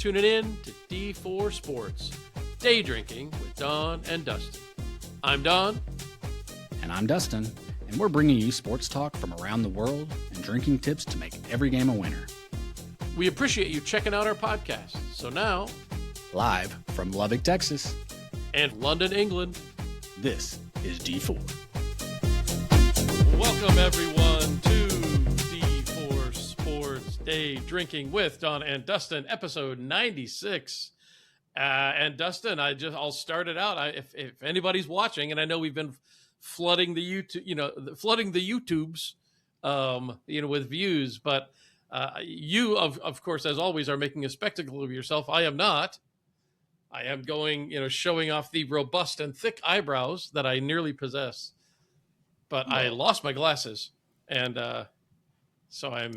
tuning in to D4 Sports, Day Drinking with Don and Dustin. I'm Don. And I'm Dustin, and we're bringing you sports talk from around the world and drinking tips to make every game a winner. We appreciate you checking out our podcast. So now, live from Lubbock, Texas, and London, England, this is D4. Welcome, everyone, to D4 Sports Day Drinking with Don and Dustin, episode 96. And Dustin, I'll start it out. If anybody's watching, and I know we've been flooding the YouTubes, with views, but you, of course, as always, are making a spectacle of yourself. I am not. I am going, showing off the robust and thick eyebrows that I nearly possess. But I lost my glasses, and so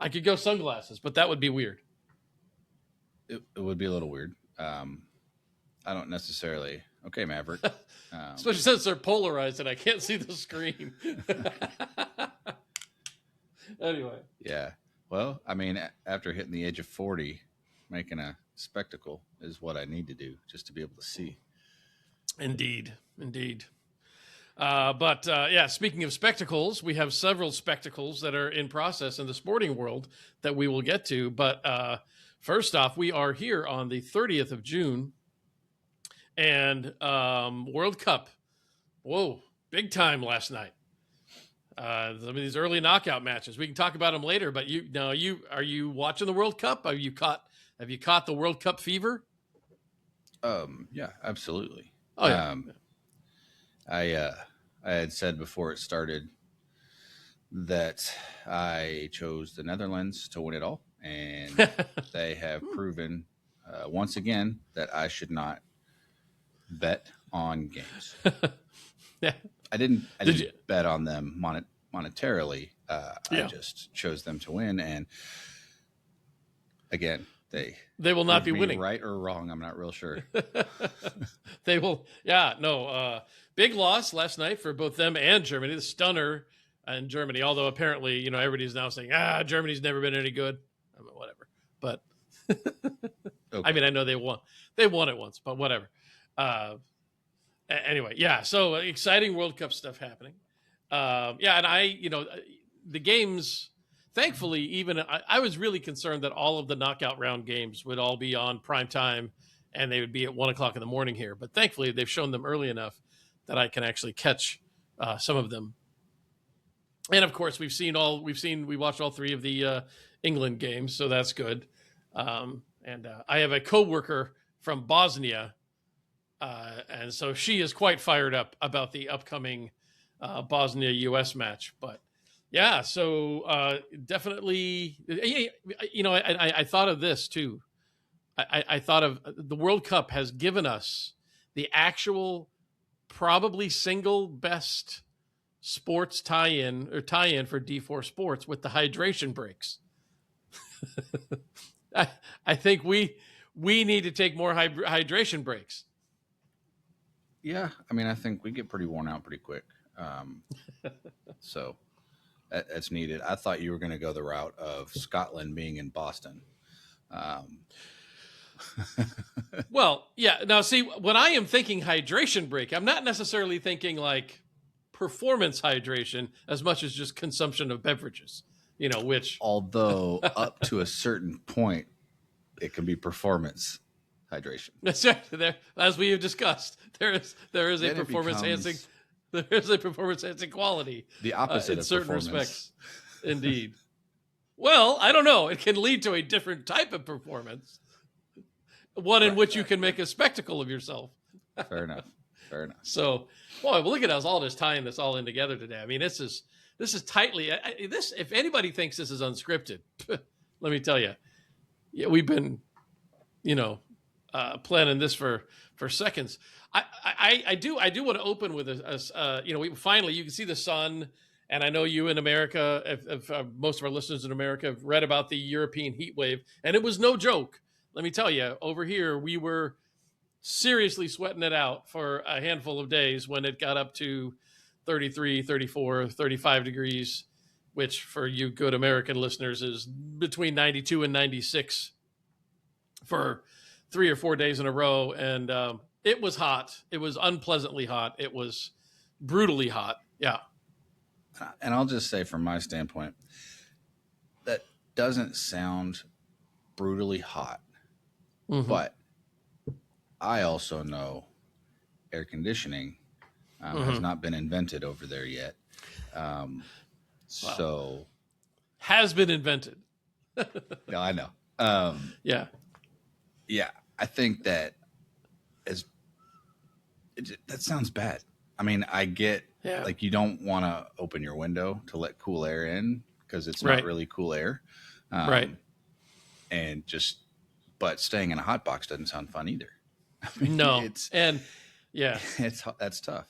I could go sunglasses, but that would be weird. It would be a little weird. I don't necessarily. Okay, Maverick. Especially since they're polarized and I can't see the screen. Anyway. Yeah. Well, I mean, after hitting the age of 40, making a spectacle is what I need to do just to be able to see. Indeed. But speaking of spectacles, we have several spectacles that are in process in the sporting world that we will get to. But first off, we are here on the 30th of June, and World Cup. Whoa, big time last night. Some of these early knockout matches. We can talk about them later. But are you watching the World Cup? Have you caught the World Cup fever? Yeah, absolutely. Oh yeah. I had said before it started that I chose the Netherlands to win it all, and they have proven once again that I should not bet on games. Yeah. I didn't bet on them monetarily. I just chose them to win, and again, they will not be winning, right or wrong. I'm not real sure. They will. Yeah, no. Big loss last night for both them and Germany. The stunner in Germany. Although apparently, everybody's now saying, Germany's never been any good. I mean, whatever. But okay. I mean, I know they won it once, but whatever. Anyway, yeah. So exciting World Cup stuff happening. And the games. Thankfully, even I was really concerned that all of the knockout round games would all be on prime time and they would be at 1:00 in the morning here. But thankfully, they've shown them early enough that I can actually catch some of them. And of course, we watched all three of the England games, so that's good. And I have a coworker from Bosnia, and so she is quite fired up about the upcoming Bosnia-US match. But yeah, so definitely, I thought of this too. I thought of the World Cup has given us the actual probably single best sports tie-in for D4 Sports with the hydration breaks. I think we need to take more hydration breaks. Yeah, I mean, I think we get pretty worn out pretty quick. So that's needed. I thought you were going to go the route of Scotland being in Boston. Well, yeah. Now, see, when I am thinking hydration break, I'm not necessarily thinking like performance hydration as much as just consumption of beverages, which... Although up to a certain point, it can be performance hydration. That's right. There, as we have discussed, there is a performance enhancing... There is a performance-enhancing quality. The opposite of certain performance. Respects. Indeed. Well, I don't know. It can lead to a different type of performance, one in which you can make a spectacle of yourself. Fair enough. So, boy, look at us all just tying this all in together today. I mean, this is tightly. If anybody thinks this is unscripted, let me tell you, we've been, planning this for seconds. I do want to open with we finally, you can see the sun, and I know you in America, if most of our listeners in America have read about the European heat wave, and it was no joke. Let me tell you, over here we were seriously sweating it out for a handful of days when it got up to 33, 34, 35 degrees, which for you good American listeners is between 92 and 96 for 3 or 4 days in a row. And it was hot. It was unpleasantly hot. It was brutally hot. Yeah. And I'll just say from my standpoint, that doesn't sound brutally hot, but I also know air conditioning has not been invented over there yet. So has been invented. no, I know. Yeah. I think that that sounds bad. I mean, I get like you don't want to open your window to let cool air in because it's not really cool air. Right. And but staying in a hot box doesn't sound fun either. I mean, no. that's tough.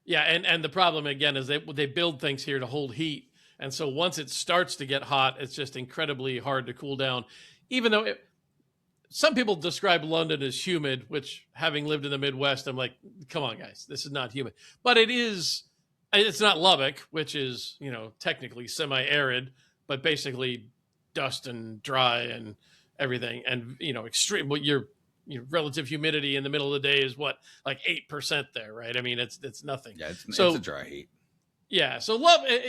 Yeah. And the problem again is they build things here to hold heat. And so once it starts to get hot, it's just incredibly hard to cool down, even though some people describe London as humid, which having lived in the Midwest, I'm like, come on, guys, this is not humid. But it is, it's not Lubbock, which is, technically semi-arid, but basically dust and dry and everything. And, extreme, your relative humidity in the middle of the day is what, like 8% there, right? I mean, it's nothing. Yeah, it's a dry heat. Yeah, so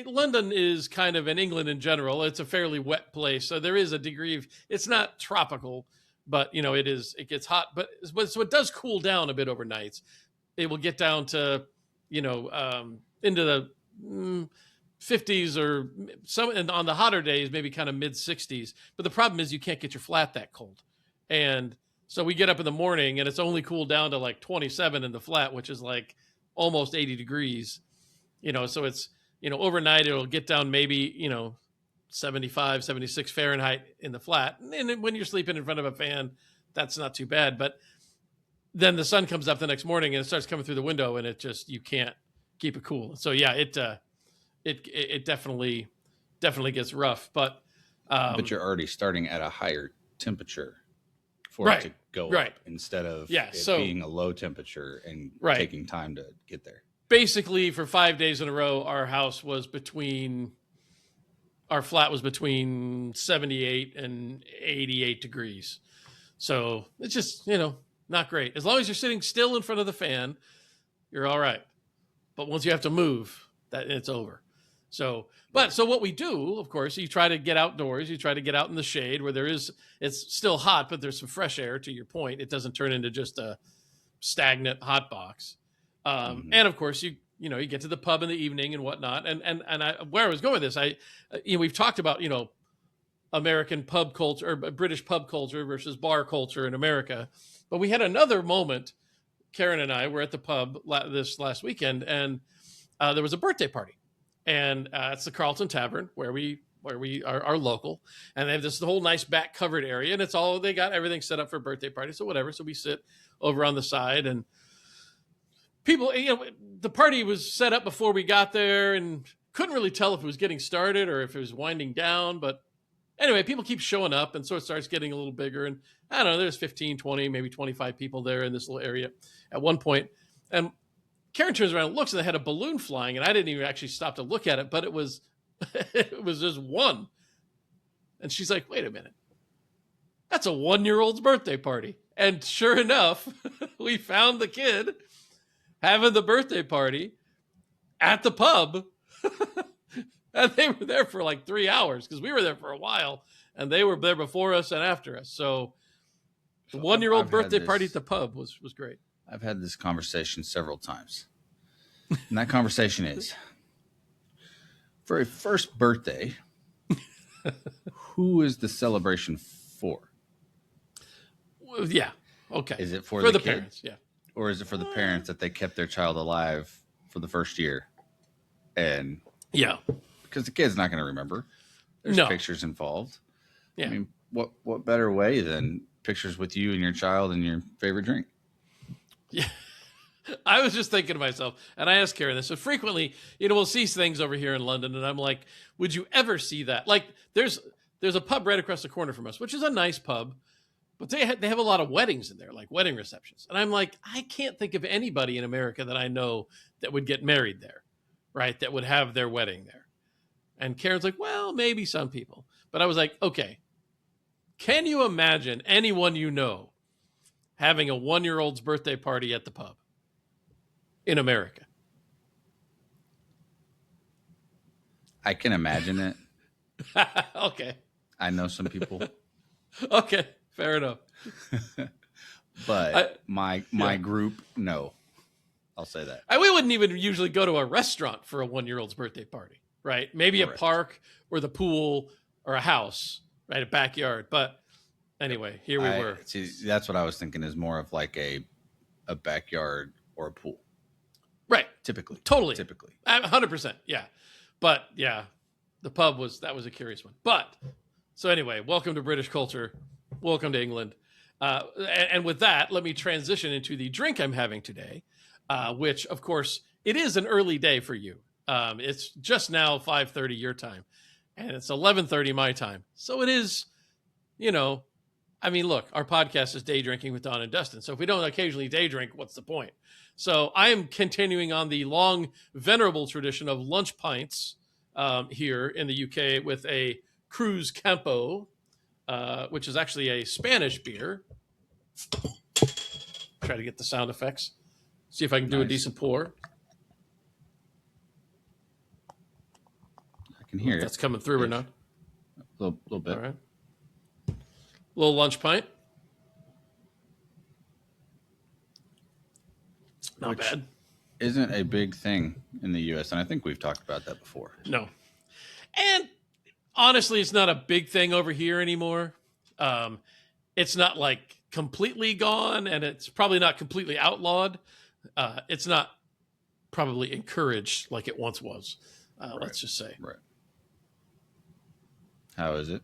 London is kind of, in England in general, it's a fairly wet place. So there is a degree of, it's not tropical, but it gets hot, so it does cool down a bit overnight. It will get down to, into the 50s or some, and on the hotter days, maybe kind of mid 60s. But the problem is you can't get your flat that cold. And so we get up in the morning and it's only cooled down to like 27 in the flat, which is like almost 80 degrees, so it's, overnight it'll get down maybe, 75, 76 Fahrenheit in the flat. And when you're sleeping in front of a fan, that's not too bad. But then the sun comes up the next morning and it starts coming through the window and you can't keep it cool. So yeah, it definitely gets rough, but you're already starting at a higher temperature for it to go up instead of being a low temperature and taking time to get there. Basically for 5 days in a row, our flat was between 78 and 88 degrees. So it's just, not great. As long as you're sitting still in front of the fan, you're all right. But once you have to move, it's over. So what we do, of course, you try to get outdoors, you try to get out in the shade where it's still hot, but there's some fresh air, to your point. It doesn't turn into just a stagnant hot box. And of course you get to the pub in the evening and whatnot. And where I was going with this, we've talked about, American pub culture or British pub culture versus bar culture in America. But we had another moment. Karen and I were at the pub this last weekend, and there was a birthday party, and it's the Carlton Tavern where we are local, and they have this whole nice back covered area, and they got everything set up for a birthday party. So whatever. So we sit over on the side, and people, the party was set up before we got there, and couldn't really tell if it was getting started or if it was winding down. But anyway, people keep showing up, and so it starts getting a little bigger. And I don't know, there's 15, 20, maybe 25 people there in this little area at one point. And Karen turns around and looks, and they had a balloon flying, and I didn't even actually stop to look at it, but it was just one. And she's like, wait a minute. That's a 1-year-old's birthday party. And sure enough, we found the kid having the birthday party at the pub. And they were there for like 3 hours because we were there for a while, and they were there before us and after us. So the 1-year-old birthday party at the pub was great. I've had this conversation several times. And that conversation is, for a first birthday, who is the celebration for? Yeah. Okay. Is it for the kid? parents? Yeah. Or is it for the parents that they kept their child alive for the first year? And yeah, because the kid's not going to remember. There's pictures involved. Yeah. I mean, what better way than pictures with you and your child and your favorite drink? Yeah. I was just thinking to myself, and I asked Karen this. So frequently, we'll see things over here in London, and I'm like, would you ever see that? Like, there's a pub right across the corner from us, which is a nice pub, but they have a lot of weddings in there, like wedding receptions. And I'm like, I can't think of anybody in America that I know that would get married there, right? That would have their wedding there. And Karen's like, well, maybe some people. But I was like, okay, Can you imagine anyone you know having a 1-year-old's birthday party at the pub in America? I can imagine it. Okay. I know some people, Okay. Fair enough. but my group, no. I'll say that. We wouldn't even usually go to a restaurant for a 1-year-old's birthday party, right? Maybe Correct. a park or the pool or a house, right? A backyard. But anyway, here we were. See, that's what I was thinking is more of like a backyard or a pool. Right. Typically. 100%. Yeah. But yeah, the pub was a curious one. But so anyway, welcome to British culture. Welcome to England. And with that, let me transition into the drink I'm having today, which, of course, it is an early day for you. It's just now 5:30 your time, and it's 11:30 my time. So it is, I mean, look, our podcast is Day Drinking with Don and Dustin. So if we don't occasionally day drink, what's the point? So I am continuing on the long, venerable tradition of lunch pints here in the UK with a Cruz Campo, which is actually a Spanish beer. Try to get the sound effects. See if I can do a decent pour. I can hear it. That's coming through or not? A little bit. All right. Little lunch pint. Not bad. Isn't a big thing in the U.S., and I think we've talked about that before. No. And honestly, it's not a big thing over here anymore. It's not like completely gone, and it's probably not completely outlawed. It's not probably encouraged like it once was. Right. Let's just say. Right. How is it?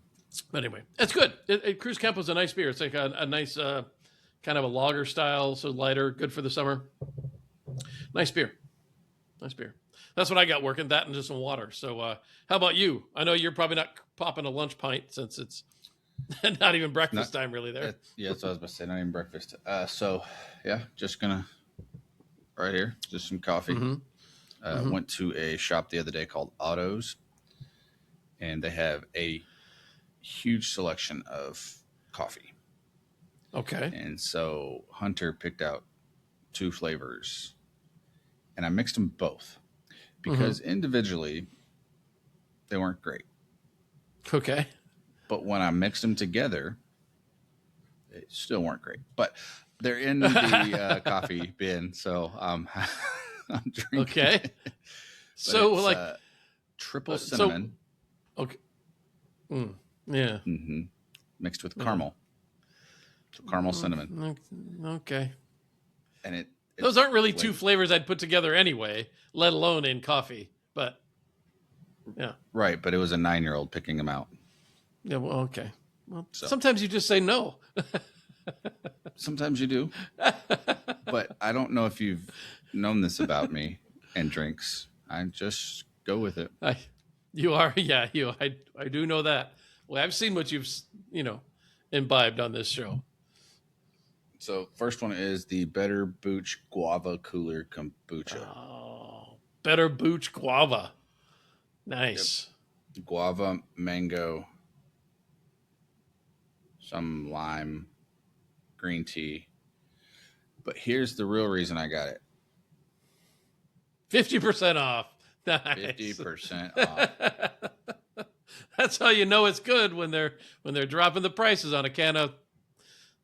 But anyway, it's good. Cruz Campo is a nice beer. It's like a nice kind of a lager style, so lighter, good for the summer. Nice beer. Nice beer. That's what I got working, that and just some water. So how about you? I know you're probably not popping a lunch pint since it's not even breakfast time really there. Yeah, that's what I was about to say. Not even breakfast. So, yeah, just gonna right here, just some coffee. Went to a shop the other day called Otto's, and they have a huge selection of coffee. Okay. And so Hunter picked out 2 flavors, and I mixed them both because individually they weren't great. Okay. But when I mixed them together, they still weren't great. But they're in the coffee bin, so I'm drinking. Okay. So like triple cinnamon. Okay. Yeah. Mixed with caramel. So caramel cinnamon. Okay. And those aren't really 2 flavors I'd put together anyway, let alone in coffee. But yeah. Right, but it was a 9-year-old picking them out. Yeah, well, okay. Well, sometimes you just say no. Sometimes you do. But I don't know if you've known this about me and drinks. I just go with it. You are, yeah. I do know that. Well, I've seen what you've, imbibed on this show. So first one is the Better Booch Guava Cooler Kombucha. Oh, Better Booch Guava. Nice. Yep. Guava, mango, some lime, green tea. But here's the real reason I got it. 50% off. Nice. 50% off. That's how you know it's good when they're dropping the prices on a can of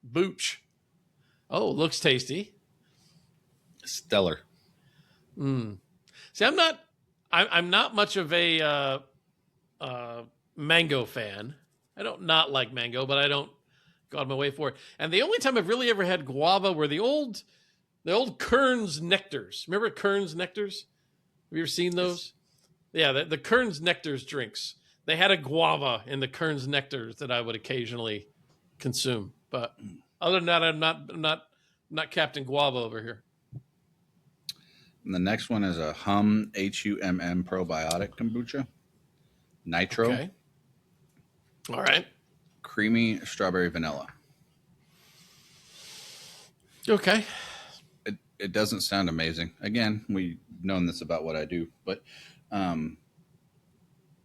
Booch. Oh, looks tasty. Stellar. See, I'm not much of a mango fan. I don't not like mango, but I don't go out of my way for it. And the only time I've really ever had guava were the old Kern's Nectars. Remember Kern's Nectars? Have you ever seen those? Yes. Yeah, the Kern's Nectars drinks. They had a guava in the Kern's Nectars that I would occasionally consume. But other than that, I'm not Captain Guava over here. And the next one is a Humm HUMM probiotic kombucha. Nitro. Okay. All right. Creamy strawberry vanilla. Okay. It doesn't sound amazing. Again, we've known this about what I do, but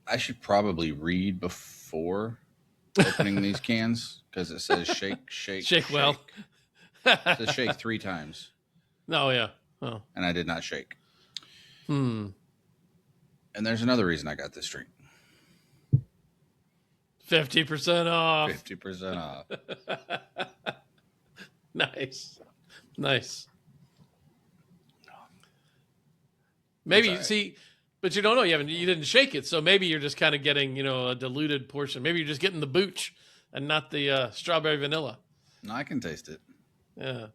I should probably read before opening these cans because it says shake, shake, Shake well. It says shake 3 times, Oh, yeah. Oh. and I did not shake. Hmm. And there's another reason I got this drink. 50% off. 50% off. Nice. Nice. Maybe, right. see, but you don't know. You didn't shake it. So maybe you're just kind of getting, a diluted portion. Maybe you're just getting the booch and not the strawberry vanilla. No, I can taste it. Yeah.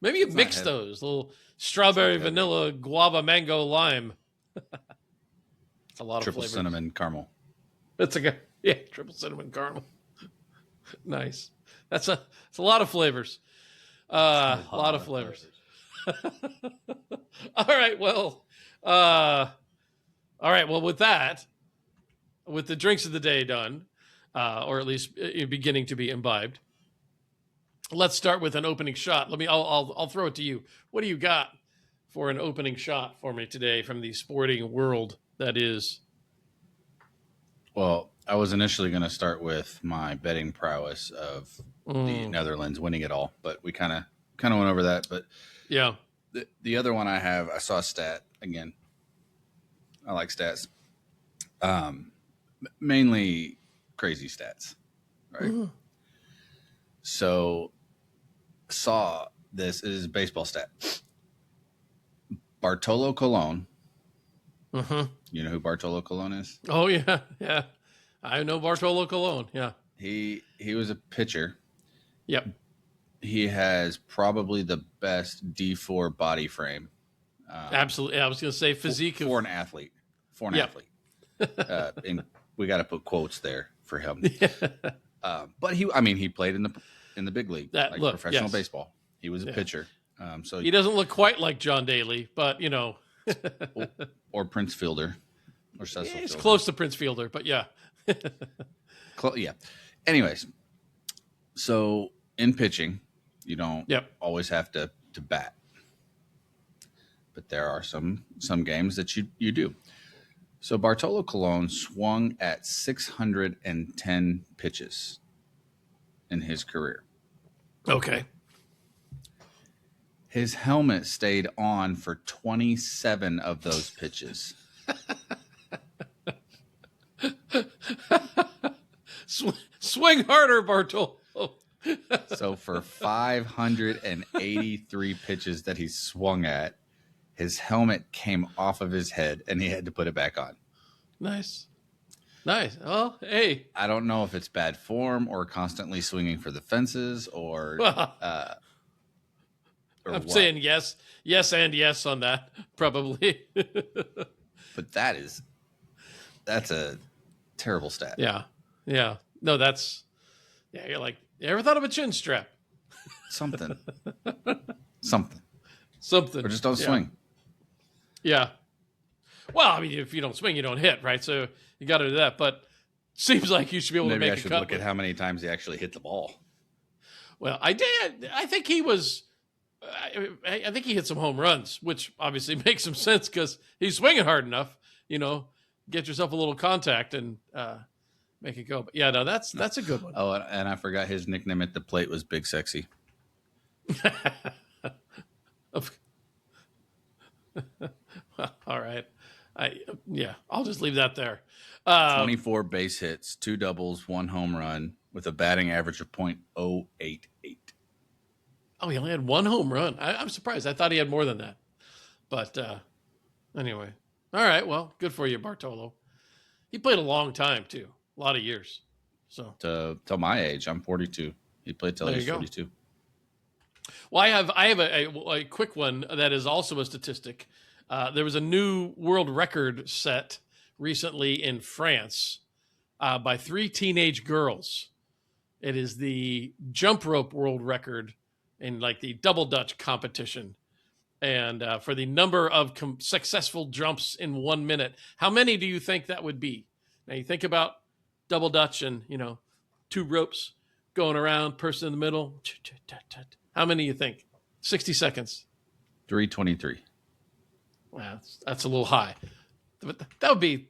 Maybe you mix heavy. those. Little strawberry, heavy. vanilla, guava, mango, lime. It's a lot Triple of flavors. cinnamon caramel. That's a good, yeah, triple cinnamon caramel. Nice. It's a lot of flavors. A lot of flavors. All right. Well, with that, with the drinks of the day done, or at least beginning to be imbibed, let's start with an opening shot. I'll throw it to you. What do you got for an opening shot for me today from the sporting world that is? Well, I was initially going to start with my betting prowess of the Netherlands winning it all, but we kind of went over that. But yeah, the other one I saw a stat again. I like stats, mainly crazy stats, right? Mm-hmm. So saw this. It is a baseball stat. Bartolo Colon. Mm-hmm. You know who Bartolo Colon is? Oh yeah, yeah. I know Bartolo Colon. Yeah. He was a pitcher. Yep. He has probably the best D4 body frame. Absolutely. I was going to say physique for an athlete. For an athlete. And we got to put quotes there for him. But he played in the big league, professional baseball. He was a pitcher. So he doesn't look quite like John Daly, but or Prince Fielder, or Cecil. It's Fielder. close to Prince Fielder, but yeah. Yeah. Anyways, so in pitching, you don't always have to bat, but there are some games that you do. So Bartolo Colon swung at 610 pitches in his career. Okay. His helmet stayed on for 27 of those pitches. Swing harder, Bartolo. So for 583 pitches that he swung at, his helmet came off of his head and he had to put it back on. Nice. Well, hey. I don't know if it's bad form or constantly swinging for the fences or I'm saying yes and yes on that, probably. But that's a terrible stat. Yeah. No, you're like, you ever thought of a chin strap? Something. Or just don't swing. Yeah. Well, if you don't swing, you don't hit, right? So you got to do that. But seems like you should be able to make a cut. Maybe I should look at how many times he actually hit the ball. Well, I did. I think he was. I think he hit some home runs, which obviously makes some sense because he's swinging hard enough. Get yourself a little contact and make it go. But yeah, no, that's a good one. Oh, and I forgot his nickname at the plate was Big Sexy. All right. I'll just leave that there. 24 base hits, 2 doubles, 1 home run with a batting average of .088. Oh, he only had 1 home run. I'm surprised. I thought he had more than that. But anyway. All right. Well, good for you, Bartolo. He played a long time, too. A lot of years. So till my age, I'm 42. He played till he was 42. Well, I have a quick one that is also a statistic. There was a new world record set recently in France by 3 teenage girls. It is the jump rope world record in the double Dutch competition. And for the number of successful jumps in 1 minute, how many do you think that would be? Now you think about double Dutch and, 2 ropes going around, person in the middle. How many do you think? 60 seconds. 323. Wow, that's a little high. But that would be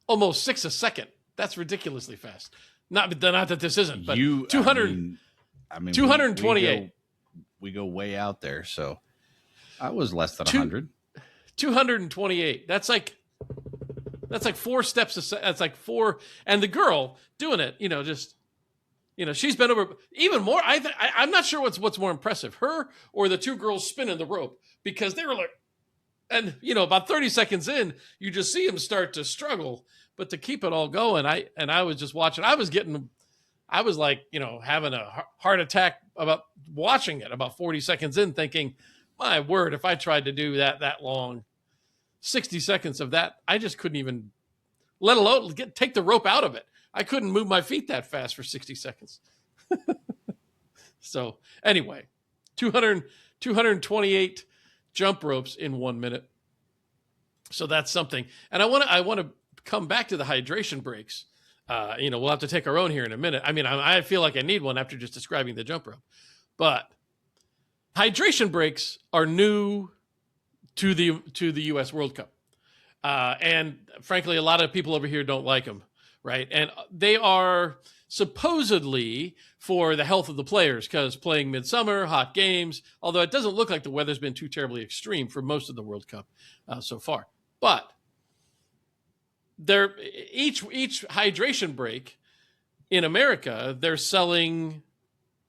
almost 6 a second. That's ridiculously fast. Not that this isn't, but You 200, I mean 228. We go way out there, so I was less than 100. 228. That's like 4 steps. That's like 4. And the girl doing it, she's been over even more. I'm not sure what's more impressive, her or the 2 girls spinning the rope, because they were like, and about 30 seconds in, you just see them start to struggle, but to keep it all going, I was just watching. I was like, having a heart attack about watching it about 40 seconds in, thinking, my word, if I tried to do that long, 60 seconds of that, I just couldn't even, let alone take the rope out of it. I couldn't move my feet that fast for 60 seconds. So anyway, 228 jump ropes in 1 minute. So that's something. And I want to come back to the hydration breaks. We'll have to take our own here in a minute. I mean, I feel like I need one after just describing the jump rope. But hydration breaks are new to the U.S. World Cup. And frankly, a lot of people over here don't like them, right? And they are supposedly for the health of the players, because playing midsummer, hot games, although it doesn't look like the weather's been too terribly extreme for most of the World Cup so far. But each hydration break in America, they're selling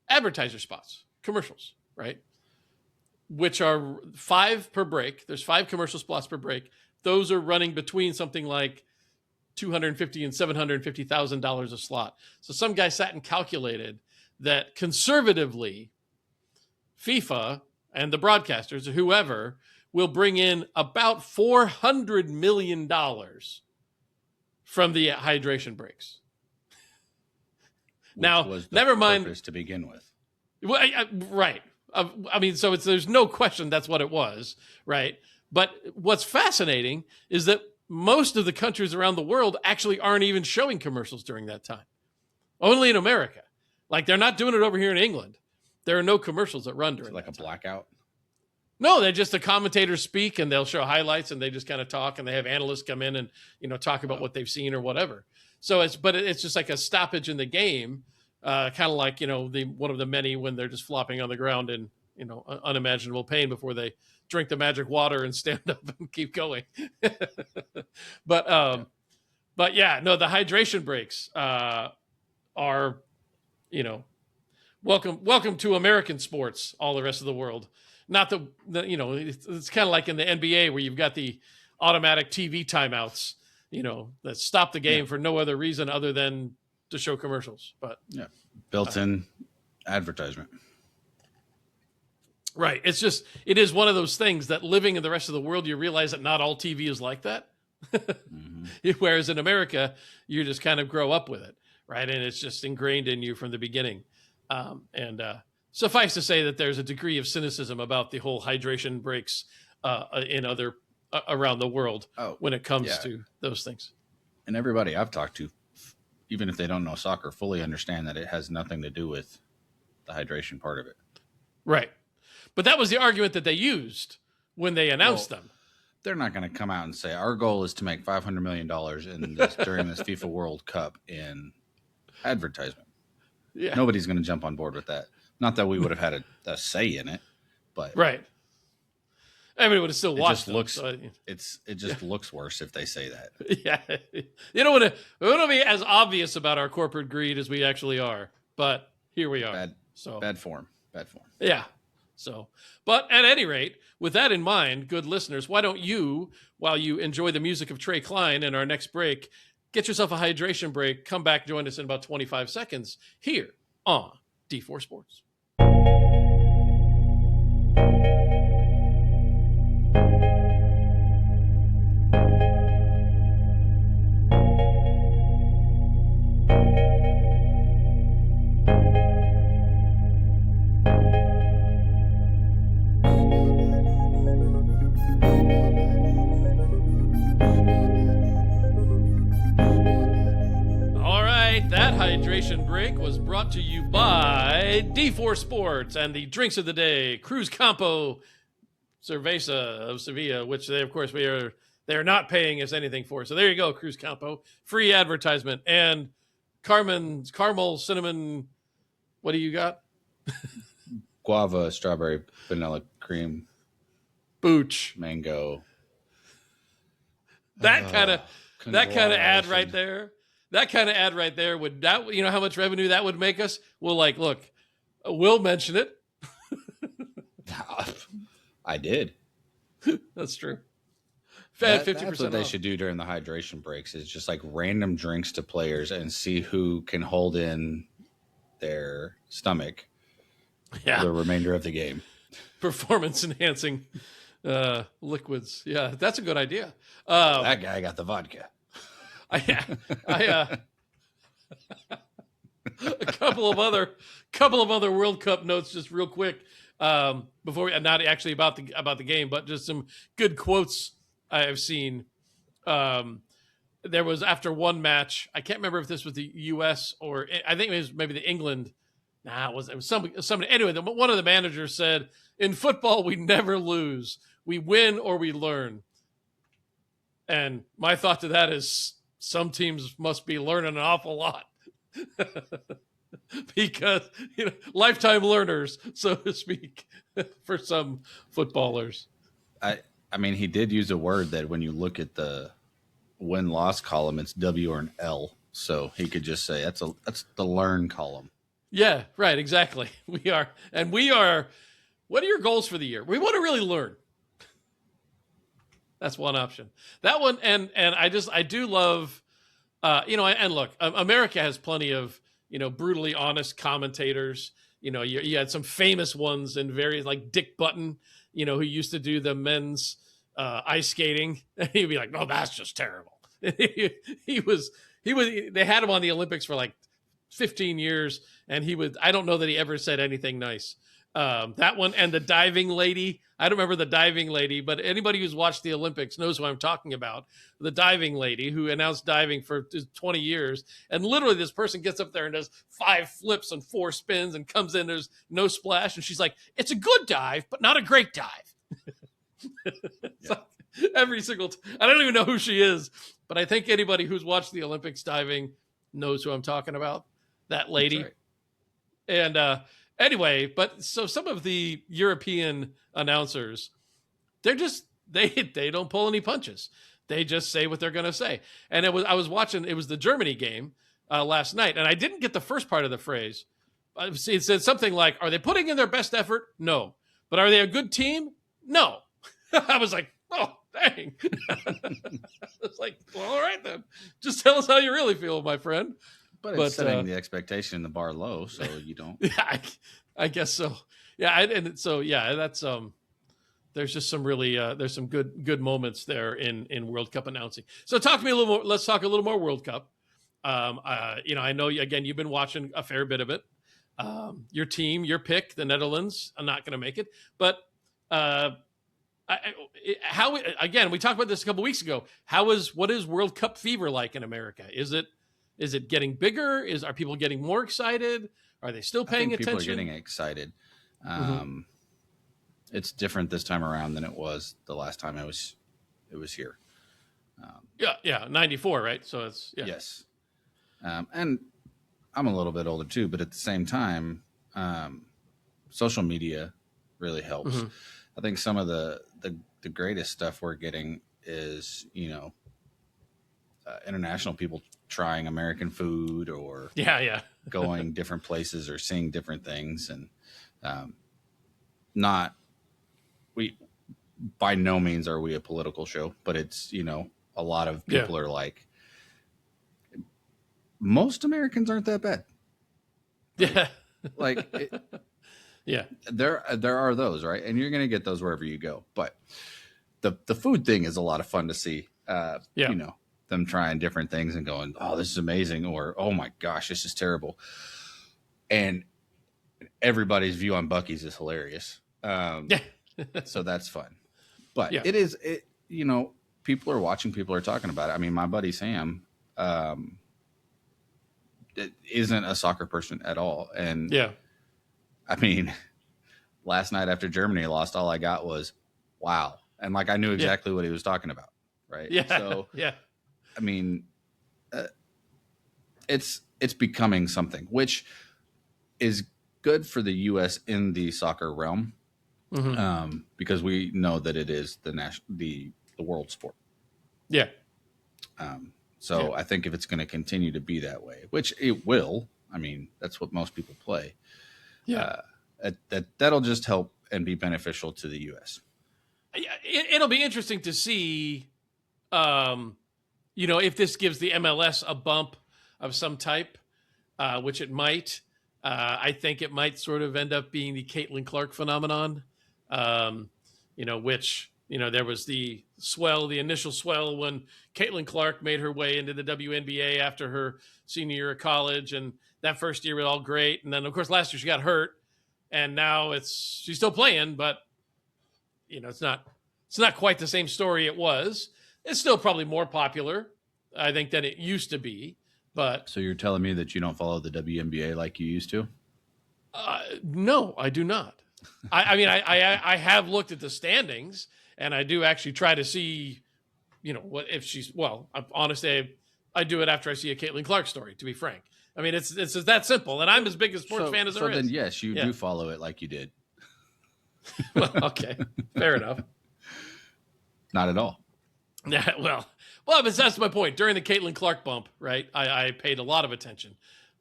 advertiser spots, commercials, right? Which are 5 per break. There's 5 commercial spots per break. Those are running between something like $250,000 and $750,000 a slot. So some guy sat and calculated that conservatively, FIFA and the broadcasters or whoever will bring in about $400 million from the hydration breaks. Which now, was the never mind purpose to begin with. Well, right. I mean, so there's no question that's what it was, right? But what's fascinating is that most of the countries around the world actually aren't even showing commercials during that time. Only in America. Like, they're not doing it over here in England. There are no commercials that run during like a blackout. No, they just, the commentators speak and they'll show highlights and they just kind of talk, and they have analysts come in and, talk about what they've seen or whatever. So it's just like a stoppage in the game, kind of like, one of the many when they're just flopping on the ground in, unimaginable pain before they drink the magic water and stand up and keep going. But yeah, no, the hydration breaks are, welcome to American sports, all the rest of the world. Not the it's kind of like in the NBA where you've got the automatic TV timeouts, that stop the game for no other reason other than to show commercials. But built-in advertisement. Right. It is one of those things that living in the rest of the world, you realize that not all TV is like that. Mm-hmm. Whereas in America, you just kind of grow up with it, right? And it's just ingrained in you from the beginning. Suffice to say that there's a degree of cynicism about the whole hydration breaks in other around the world when it comes to those things. And everybody I've talked to, even if they don't know soccer, fully understand that it has nothing to do with the hydration part of it. Right. But that was the argument that they used when they announced them. They're not going to come out and say, our goal is to make $500 million during this FIFA World Cup in advertisement. Yeah. Nobody's going to jump on board with that. Not that we would have had a say in it, but right. Everybody would have still watched. It just looks worse if they say that. Yeah, we don't want to be as obvious about our corporate greed as we actually are, but here we are. Bad form. Yeah. So, but at any rate, with that in mind, good listeners, why don't you, while you enjoy the music of Trey Klein in our next break, get yourself a hydration break, come back, join us in about 25 seconds here on D4 Sports. Break was brought to you by D4 Sports and the drinks of the day, Cruz Campo Cerveza of Sevilla, which they are not paying us anything for. So there you go, Cruz Campo, free advertisement. And caramel, cinnamon. What do you got? Guava, strawberry, vanilla cream, Booch. mango. That kind of ad right Conglomeration. there. That kind of ad right there would that how much revenue that would make us? Well, like, look, we'll mention it. I did. That's true. That's 50% what they off. should do during the hydration breaks is just like random drinks to players and see who can hold in their stomach Yeah. the remainder of the game. Performance enhancing liquids. Yeah, that's a good idea. That guy got the vodka. A couple of other World Cup notes, just real quick, before not actually about the game, but just some good quotes I have seen. There was after one match, I can't remember if this was the U.S. or I think it was maybe the England. It was somebody. Anyway, one of the managers said, "In football, we never lose. We win or we learn." And my thought to that is, some teams must be learning an awful lot. Because lifetime learners, so to speak, for some footballers. I mean, he did use a word that when you look at the win-loss column, it's W or an L. So he could just say that's the learn column. Yeah, right, exactly. We are. What are your goals for the year? We want to really learn. That's one option. That one, and I do love, and look, America has plenty of, brutally honest commentators. You had some famous ones in various, like Dick Button, who used to do the men's ice skating. And he'd be like, "No, that's just terrible." They had him on the Olympics for like 15 years, and I don't know that he ever said anything nice. That one, and the diving lady. I don't remember the diving lady, but anybody who's watched the Olympics knows who I'm talking about. The diving lady who announced diving for 20 years. And literally this person gets up there and does 5 flips and 4 spins and comes in, there's no splash. And she's like, "It's a good dive, but not a great dive." Yeah. Every single time. I don't even know who she is, but I think anybody who's watched the Olympics diving knows who I'm talking about. That lady. Right. And anyway, but so some of the European announcers, they don't pull any punches. They just say what they're going to say. And I was watching, it was the Germany game last night, and I didn't get the first part of the phrase. It said something like, "Are they putting in their best effort? No. But are they a good team? No." I was like, "Oh, dang." It's like, well, all right then. Just tell us how you really feel, my friend. But it's setting the expectation in the bar low, so you don't. Yeah, I guess so. Yeah, that's there's just some really there's some good moments there in World Cup announcing. So talk to me a little more. Let's talk a little more World Cup. I know again you've been watching a fair bit of it. Your team, your pick, the Netherlands, are not going to make it. But again, we talked about this a couple weeks ago. What is World Cup fever like in America? Is it getting bigger? Are people getting more excited? Are they still paying attention? People are getting excited. It's different this time around than it was the last time it was here. 94, right? So it's Yes. And I'm a little bit older too, but at the same time, social media really helps. Mm-hmm. I think some of the greatest stuff we're getting is, international people trying American food or going different places or seeing different things. And by no means are we a political show, but it's, a lot of people are like, most Americans aren't that bad. Yeah. There are those, right? And you're going to get those wherever you go. But the food thing is a lot of fun to see, them trying different things and going, "Oh, this is amazing," or "Oh my gosh, this is terrible." And everybody's view on Buc-ee's is hilarious. So that's fun. But people are watching, people are talking about it. I mean, my buddy Sam isn't a soccer person at all. And I mean, last night after Germany lost, all I got was, "Wow." And I knew exactly what he was talking about. Right. Yeah. So, I mean, it's it's becoming something, which is good for the U.S. in the soccer realm, because we know that it is the world sport. Yeah. So I think if it's going to continue to be that way, which it will, I mean, that's what most people play. Yeah. That'll just help and be beneficial to the U.S. It'll be interesting to see, if this gives the MLS a bump of some type, which it might. I think it might sort of end up being the Caitlin Clark phenomenon, which, there was the initial swell when Caitlin Clark made her way into the WNBA after her senior year of college. And that first year was all great. And then, of course, last year she got hurt. And now she's still playing, but, it's not quite the same story it was. It's still probably more popular, I think, than it used to be. But so you're telling me that you don't follow the WNBA like you used to? No, I do not. I have looked at the standings, and I do actually try to see, what if she's. Well, honestly, I do it after I see a Caitlin Clark story. To be frank, I mean it's that simple, and I'm as big a sports fan as there is. So then, yes, you do follow it like you did. Well, okay, fair enough. Not at all. Yeah, well, but that's my point. During the Caitlin Clark bump, right, I paid a lot of attention.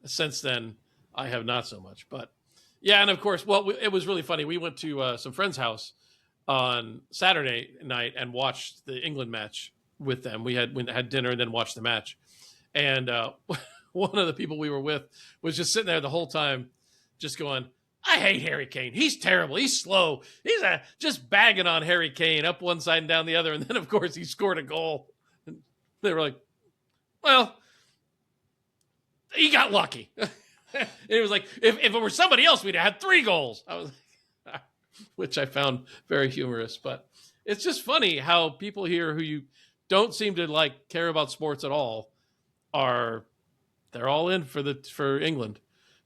Since then, I have not so much. But, yeah, and of course, it was really funny. We went to some friend's house on Saturday night and watched the England match with them. We had dinner and then watched the match. And one of the people we were with was just sitting there the whole time just going, I hate Harry Kane. He's terrible. He's slow. He's just bagging on Harry Kane up one side and down the other. And then, of course, he scored a goal. And they were like, well, he got lucky. It was like, if it were somebody else, we'd have had 3 goals. I was like, which I found very humorous. But it's just funny how people here who you don't seem to care about sports at all they're all in for England.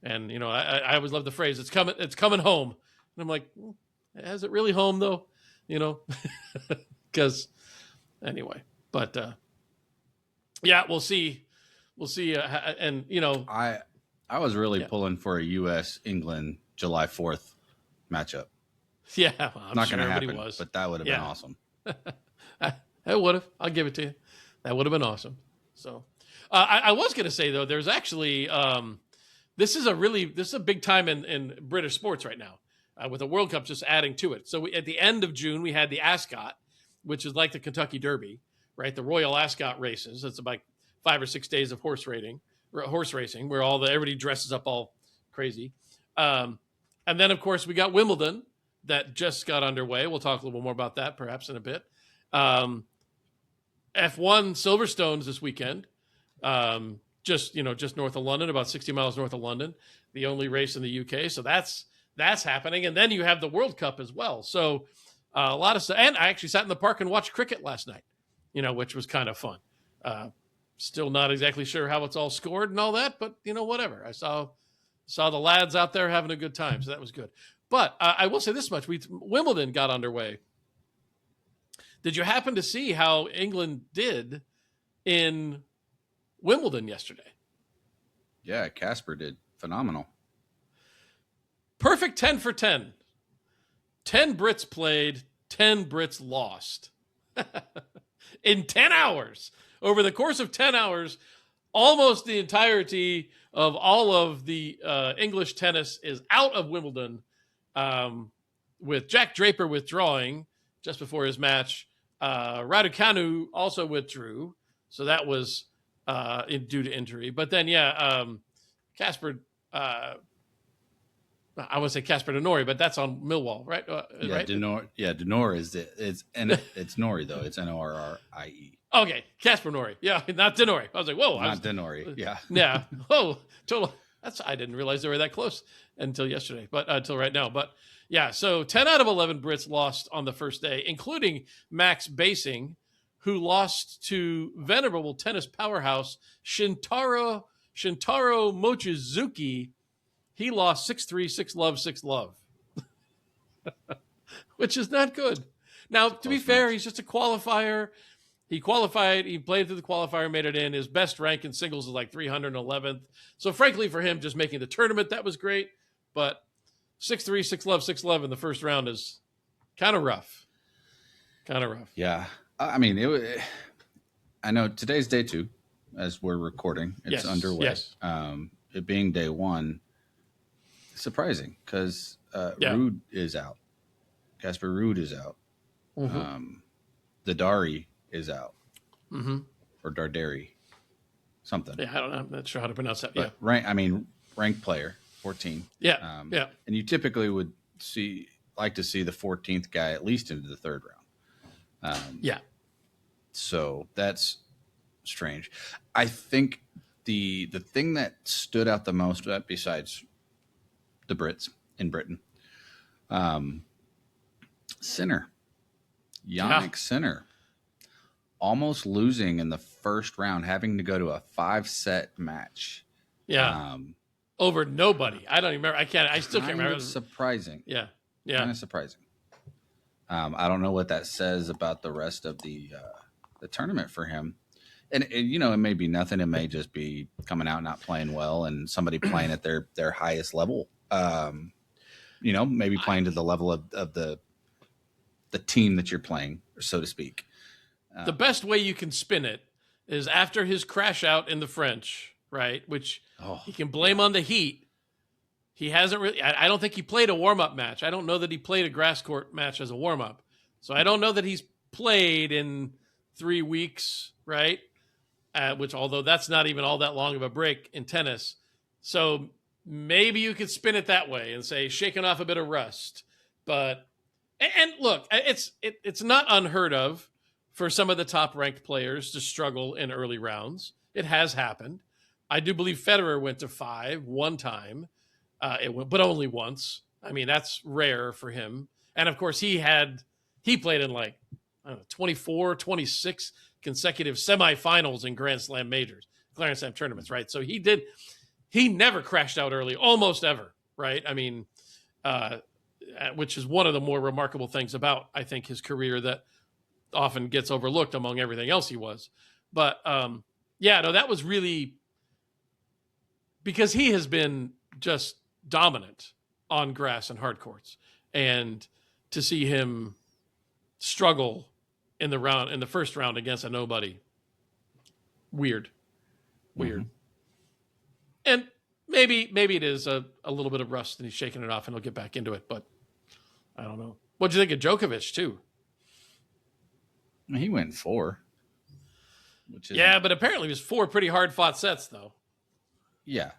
And, I always love the phrase, it's coming home. And I'm like, is it really home though? Because anyway, but we'll see. We'll see. And, I was really pulling for a U.S. England July 4th matchup. Yeah. Well, I'm not sure going to everybody happen, was. but that would have been awesome. It would have. I'll give it to you. That would have been awesome. So I was going to say though, there's actually, this is a big time in British sports right now, with the World Cup just adding to it. So at the end of June, we had the Ascot, which is like the Kentucky Derby, right? The Royal Ascot races. It's about 5 or 6 days of horse racing, where everybody dresses up all crazy. And then, of course, we got Wimbledon that just got underway. We'll talk a little more about that perhaps in a bit. F1 Silverstone's this weekend. Just north of London, about 60 miles north of London, the only race in the UK. So that's happening. And then you have the World Cup as well. So a lot of stuff. And I actually sat in the park and watched cricket last night, which was kind of fun. Still not exactly sure how it's all scored and all that, but whatever. I saw the lads out there having a good time. So that was good. But I will say this much. Wimbledon got underway. Did you happen to see how England did in Wimbledon yesterday? Yeah, Casper did phenomenal. Perfect 10 for 10. 10 Brits played, 10 Brits lost. In 10 hours. Over the course of 10 hours, almost the entirety of all of the English tennis is out of Wimbledon, with Jack Draper withdrawing just before his match. Raducanu also withdrew, so that was due to injury. But then, Casper, I want to say Casper de Norrie, but that's on Millwall, right? Right? De Norrie it's Norrie though. It's Norrie. Okay, Casper Norrie. Yeah, not de Norrie. I was like, whoa. Not de Norrie. Yeah. Yeah. Oh, total. I didn't realize they were that close until yesterday, but until right now. But yeah, so 10 out of 11 Brits lost on the first day, including Max Basing, who lost to venerable tennis powerhouse Shintaro Mochizuki. He lost 6-3, 6-love, 6-love, which is not good. Now, to be fair, he's just a qualifier. He qualified. He played through the qualifier, made it in. His best rank in singles is like 311th. So frankly, for him, just making the tournament, that was great. But 6-3, 6-love, 6-love in the first round is kind of rough. Kind of rough. Yeah. I mean, I know today's day 2 as we're recording. It's underway. Yes. It being day 1, surprising because Ruud is out. Casper Ruud is out. Mm-hmm. The Dari is out. Mm-hmm. Or Dardari. Something. Yeah, I don't know. I'm not sure how to pronounce that. But ranked player, 14. Yeah. Yeah. And you typically would like to see the 14th guy at least into the third round. Yeah. So that's strange. I think the thing that stood out the most, besides the Brits in Britain, Sinner, Yannick Sinner, almost losing in the first round, having to go to a 5-set match. Yeah. Over nobody. I don't even remember. I still can't remember. Surprising. Yeah. Yeah. Kind of surprising. I don't know what that says about the rest of the tournament for him. And it may be nothing. It may just be coming out not playing well and somebody playing at their highest level. Maybe playing to the level of the team that you're playing, so to speak. The best way you can spin it is after his crash out in the French, right? Which he can blame on the heat. He hasn't really. I don't think he played a warm-up match. I don't know that he played a grass court match as a warm-up. So I don't know that he's played in 3 weeks, right? Which, although that's not even all that long of a break in tennis. So maybe you could spin it that way and say shaking off a bit of rust. But and look, it's not unheard of for some of the top-ranked players to struggle in early rounds. It has happened. I do believe Federer went to 5 one time. But only once. I mean, that's rare for him. And of course, he played in 24, 26 consecutive semifinals in Grand Slam tournaments, right? So he never crashed out early, almost ever, right? I mean, which is one of the more remarkable things about, I think, his career that often gets overlooked among everything else he was. But that was really because he has been just dominant on grass and hard courts, and to see him struggle in the first round against a nobody, weird. Mm-hmm. And maybe it is a little bit of rust and he's shaking it off and he'll get back into it, but I don't know. What'd you think of Djokovic too? He went 4, but apparently it was 4 pretty hard fought sets though. Yeah.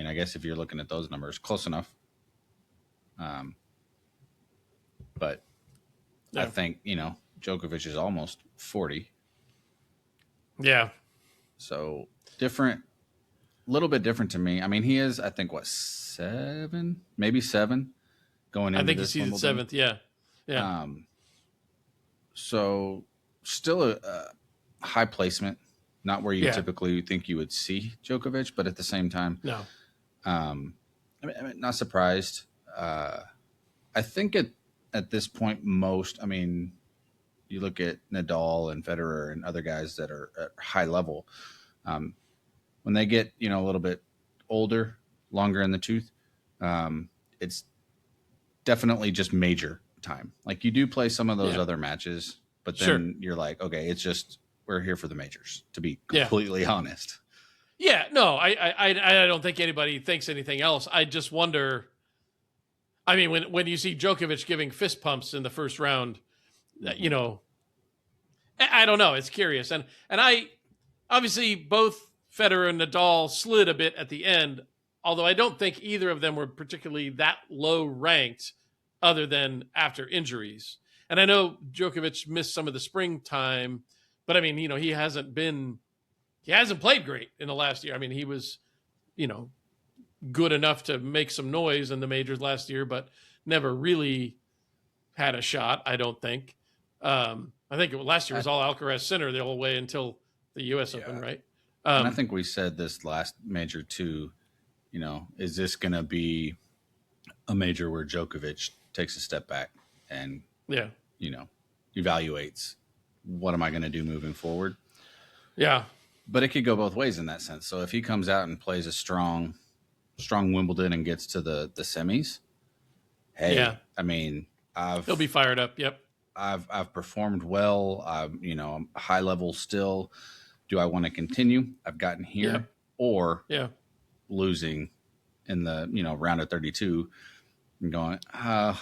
I guess if you're looking at those numbers, close enough. But I think, Djokovic is almost 40. Yeah. So different, a little bit different to me. I mean, he is, I think, 7, maybe 7 going into this. I think he's Wimbledon. 7th. Yeah. Yeah. So still a high placement, not where you typically think you would see Djokovic, but at the same time, no. Not surprised. I think at this point, you look at Nadal and Federer and other guys that are at high level. When they get, a little bit older, longer in the tooth, it's definitely just major time. Like you do play some of those other matches, but then you're like, okay, it's just, we're here for the majors, to be completely honest. Yeah, no, I don't think anybody thinks anything else. I just wonder. I mean, when you see Djokovic giving fist pumps in the first round, I don't know. It's curious, and I obviously both Federer and Nadal slid a bit at the end. Although I don't think either of them were particularly that low ranked, other than after injuries. And I know Djokovic missed some of the springtime, but I mean, he hasn't played great in the last year. I mean, he was, good enough to make some noise in the majors last year, but never really had a shot, I don't think. I think last year was all Alcaraz Sinner the whole way until the U.S. Open, right? And I think we said this last major too, is this going to be a major where Djokovic takes a step back and, evaluates what am I going to do moving forward? Yeah. But it could go both ways in that sense. So if he comes out and plays a strong Wimbledon and gets to the semis, hey, Yeah. I mean, He'll be fired up. Yep. I've performed well. I'm high level still. Do I want to continue? I've gotten here, Yep. or Yeah. losing in the round of 32 and going, I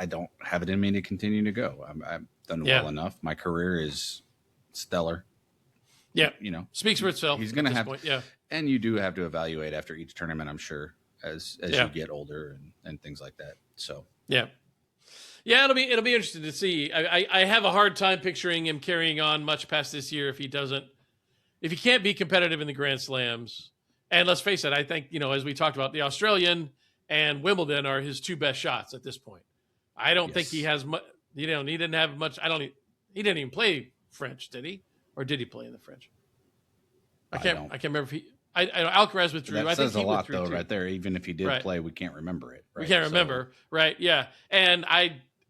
don't have it in me to continue to go. I've done well enough. My career is stellar. Yeah. Speaks for itself. He's going to have, point. Yeah. And you do have to evaluate after each tournament, I'm sure, as you get older and things like that. So yeah, it'll be interesting to see. I have a hard time picturing him carrying on much past this year if he can't be competitive in the Grand Slams. And let's face it, I think as we talked about, the Australian and Wimbledon are his two best shots at this point. I don't think he has much. He didn't have much. He didn't even play French, did he? Or did he play in the French? I can't remember if he. I Alcaraz withdrew. That I think says he a lot, withdrew though, too. right there. Even if he did play, we can't remember it. Right? We can't remember, right? Yeah, and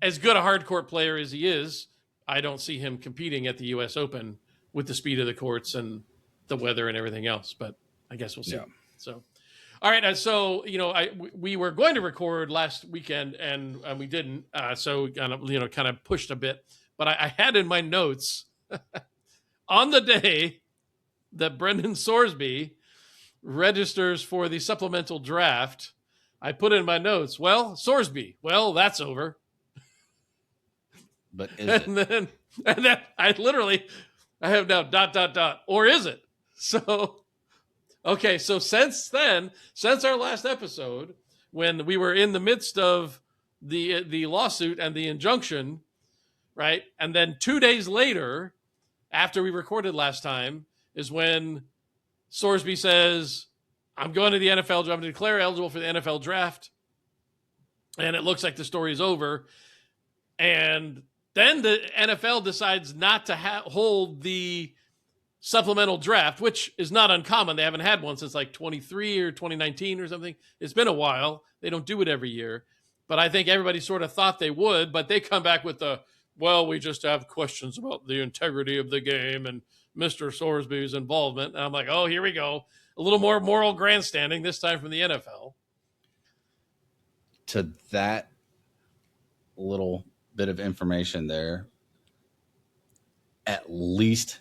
as good a hard court player as he is, I don't see him competing at the U.S. Open with the speed of the courts and the weather and everything else. But I guess we'll see. Yeah. So, all right. So we were going to record last weekend and we didn't. So kind of pushed a bit. But I had in my notes on the day that Brendan Sorsby registers for the supplemental draft, I put in my notes, Sorsby, that's over. But is it? And then I have now ... or is it? So, okay. So since our last episode, when we were in the midst of the lawsuit and the injunction, right? And then 2 days later, after we recorded last time, is when Sorsby says, I'm going to the NFL draft. I'm going to declare eligible for the NFL draft. And it looks like the story is over. And then the NFL decides not to hold the supplemental draft, which is not uncommon. They haven't had one since like 23 or 2019 or something. It's been a while. They don't do it every year. But I think everybody sort of thought they would. But they come back with we just have questions about the integrity of the game and Mr. Sorsby's involvement. And I'm like, oh, here we go. A little more moral grandstanding, this time from the NFL. To that little bit of information there, at least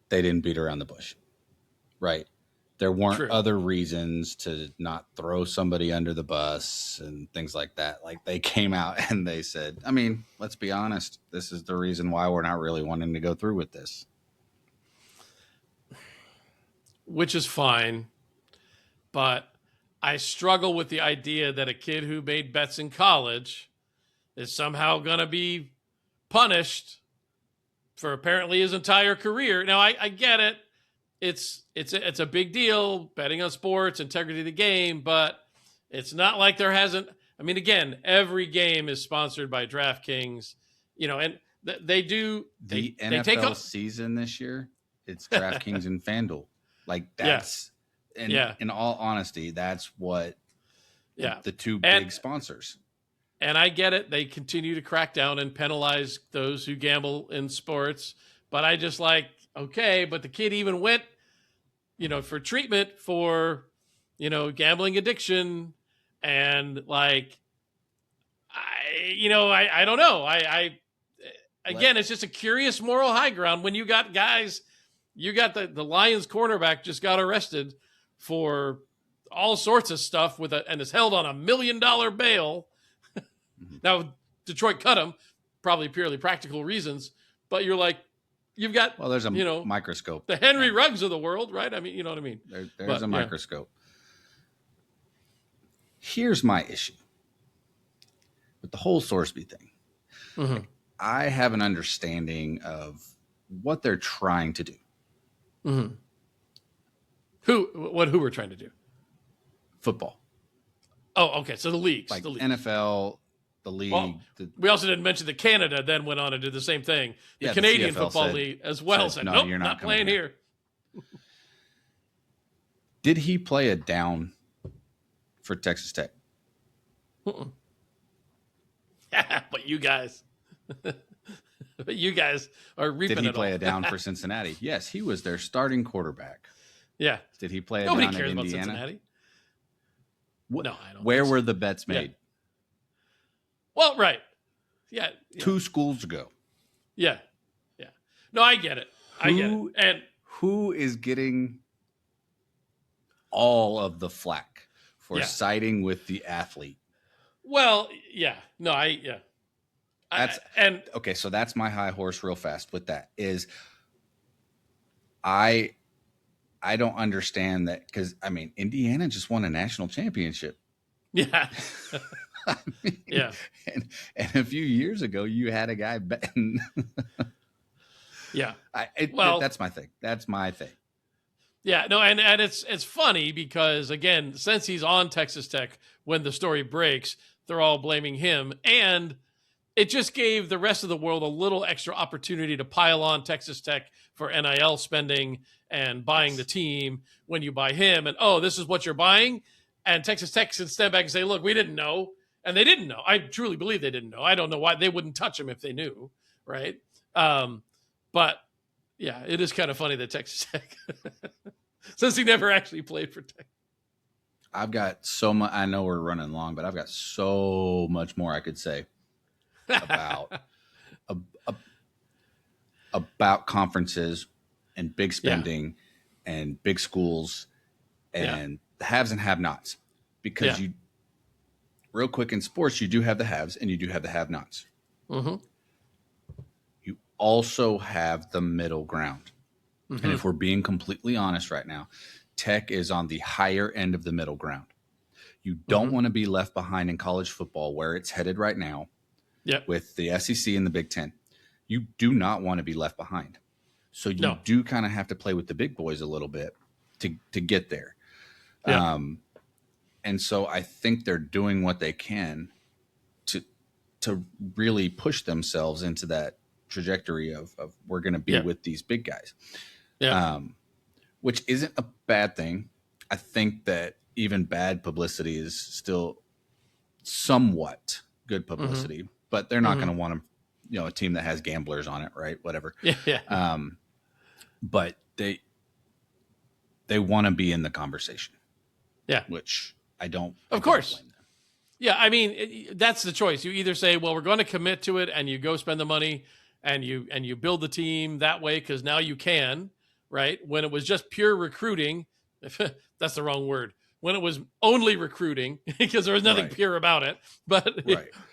they didn't beat around the bush, right? There weren't other reasons to not throw somebody under the bus and things like that. Like, they came out and they said, I mean, let's be honest, this is the reason why we're not really wanting to go through with this. Which is fine, but I struggle with the idea that a kid who made bets in college is somehow going to be punished for apparently his entire career. Now, I get it. It's a big deal, betting on sports, integrity of the game, but it's not like there hasn't. I mean, again, every game is sponsored by DraftKings, and they do. The NFL season this year, it's DraftKings and FanDuel. Like, that's, in all honesty, that's what the two big sponsors. And I get it. They continue to crack down and penalize those who gamble in sports. But I just okay, but the kid even went, for treatment for, gambling addiction. And I don't know. Again, it's just a curious moral high ground when you got guys. You got the Lions cornerback just got arrested for all sorts of stuff and is held on $1 million bail. Now, Detroit cut him, probably purely practical reasons, but you've got, there's a microscope. The Henry Ruggs of the world, right? I mean, you know what I mean? There's a microscope. Here's my issue with the whole Sorsby thing. Mm-hmm. I have an understanding of what they're trying to do. Mm-hmm. Who we're trying to do? Football. Oh, okay. So the leagues, like the leagues. NFL, the league. Well, we also didn't mention that Canada then went on and did the same thing. The Canadian Football League as well said, nope, you're not playing here. Did he play a down for Texas Tech? But you guys. But you guys are reaping Did he it play all. a down for Cincinnati? Yes, he was their starting quarterback. Yeah. Did he play a Nobody down cares at about Indiana? Cincinnati. No, I don't. Where think so. were the bets made? Well, right. Yeah. 2 schools ago. Yeah. Yeah. No, I get it. I get it. And who is getting all of the flack for siding with the athlete? well, yeah. No, and okay. So that's my high horse real fast with that is I don't understand that because I mean, Indiana just won a national championship. yeah. I mean, Yeah. And a few years ago, you had a guy betting. Yeah. That's my thing. That's my thing. Yeah, no, and it's funny because again, since he's on Texas Tech, when the story breaks, they're all blaming him, and it just gave the rest of the world a little extra opportunity to pile on Texas Tech for NIL spending and buying the team when you buy him, and this is what you're buying, and Texas Tech can stand back and say, look, we didn't know, and they didn't know. I truly believe they didn't know. I don't know why they wouldn't touch him if they knew, right? But yeah, it is kind of funny that Texas Tech, since he never actually played for Tech. I've got so much. I know we're running long, but I've got so much more I could say about about conferences and big spending and big schools and the haves and have-nots. Because you, real quick in sports, you do have the haves and you do have the have-nots. Mm-hmm. You also have the middle ground. Mm-hmm. And if we're being completely honest right now, Tech is on the higher end of the middle ground. You don't want to be left behind in college football where it's headed right now with the SEC and the Big Ten. You do not want to be left behind. So you do kind of have to play with the big boys a little bit to get there. Yeah. And so I think they're doing what they can to really push themselves into that trajectory of we're going to be with these big guys. Yeah. Which isn't a bad thing. I think that even bad publicity is still somewhat good publicity, but they're not going to want a team that has gamblers on it, right? Whatever. Yeah. But they want to be in the conversation. Yeah. Which I don't. Of course. Blame them. Yeah. I mean, that's the choice. You either say, well, we're going to commit to it and you go spend the money and you build the team that way because now you can. Right? When it was just pure recruiting, that's the wrong word. When it was only recruiting, because there was nothing pure about it. But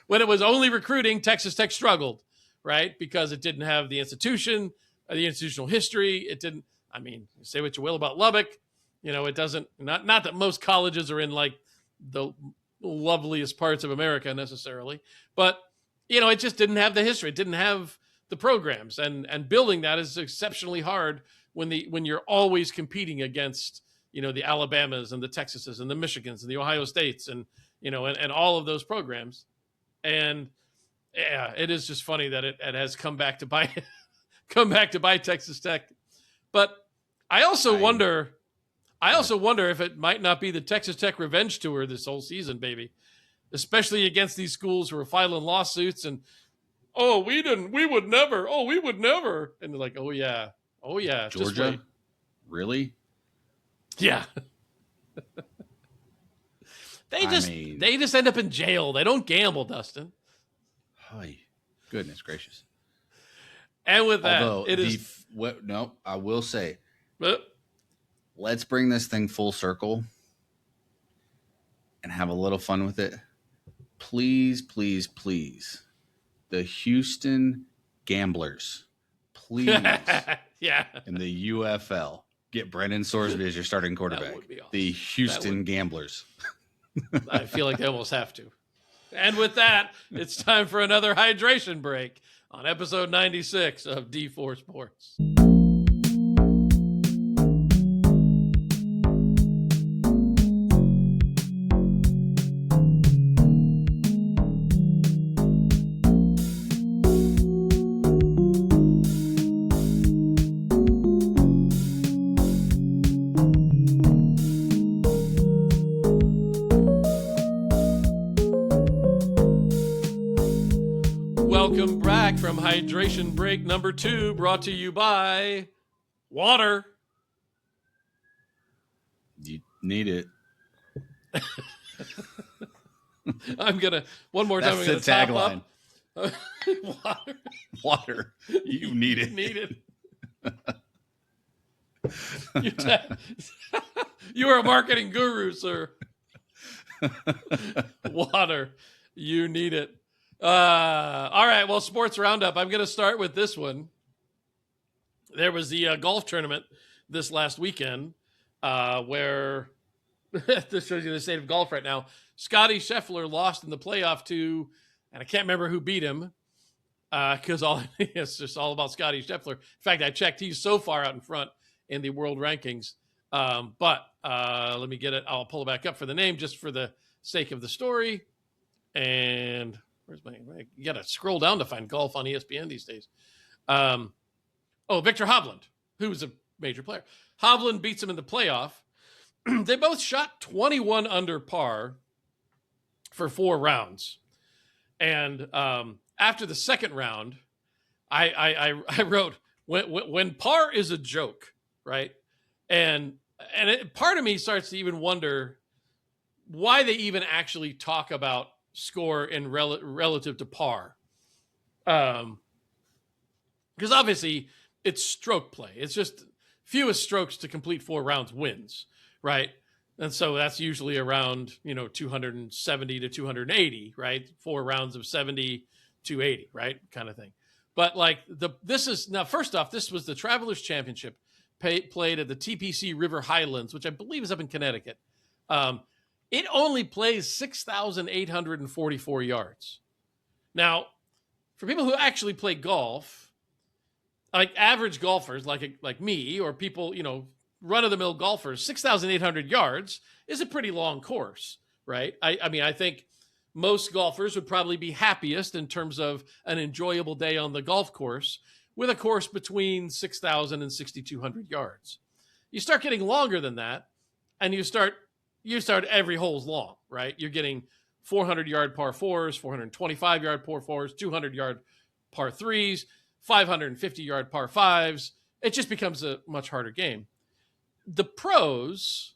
when it was only recruiting, Texas Tech struggled, right? Because it didn't have the institution, the institutional history. It didn't, I mean, say what you will about Lubbock. It doesn't, not that most colleges are in like the loveliest parts of America necessarily, but, it just didn't have the history. It didn't have the programs. And building that is exceptionally hard when you're always competing against, the Alabamas and the Texases and the Michigans and the Ohio States and all of those programs. And yeah, it is just funny that it has come back to bite Texas Tech. But I also wonder if it might not be the Texas Tech revenge tour this whole season, baby, especially against these schools who are filing lawsuits and, we would never. And they're like, oh yeah. Georgia? Really? Yeah. They just end up in jail. They don't gamble, Dustin. Hi. Goodness gracious. And with that, I will say, let's bring this thing full circle and have a little fun with it. Please, please, please. The Houston Gamblers. Please. In the UFL. Get Brendan Sorsby as your starting quarterback. That would be awesome. The Houston Gamblers. I feel like they almost have to. And with that, it's time for another hydration break on episode 96 of D4 Sports. welcome back from hydration break number 2, brought to you by water. You need it. I'm gonna one more time. That's the tagline. Water. Water. You need it. Need it. You are a marketing guru, sir. Water. You need it. All right. Well, sports roundup. I'm going to start with this one. There was the golf tournament this last weekend where this shows you the state of golf right now. Scotty Scheffler lost in the playoff to, and I can't remember who beat him because it's just all about Scotty Scheffler. In fact, I checked, he's so far out in front in the world rankings. But let me get it. I'll pull it back up for the name just for the sake of the story. And where's you got to scroll down to find golf on ESPN these days. Victor Hovland, who was a major player. Hovland beats him in the playoff. They both shot 21 under par for 4 rounds. And after the second round, I wrote, when par is a joke, right? And part of me starts to even wonder why they even actually talk about score in relative to par. Because obviously it's stroke play. It's just fewest strokes to complete 4 rounds wins, right? And so that's usually around, 270 to 280, right? 4 rounds of 70 to 80, right? Kind of thing. But first off, this was the Travelers Championship played at the TPC River Highlands, which I believe is up in Connecticut. It only plays 6,844 yards. Now, for people who actually play golf, like average golfers like me or people, run-of-the-mill golfers, 6,800 yards is a pretty long course, right? I think most golfers would probably be happiest in terms of an enjoyable day on the golf course with a course between 6,000 and 6,200 yards. You start getting longer than that, and you start every hole's long, right? You're getting 400-yard par 4s, 425-yard par 4s, 200-yard par 3s, 550-yard par 5s. It just becomes a much harder game. The pros,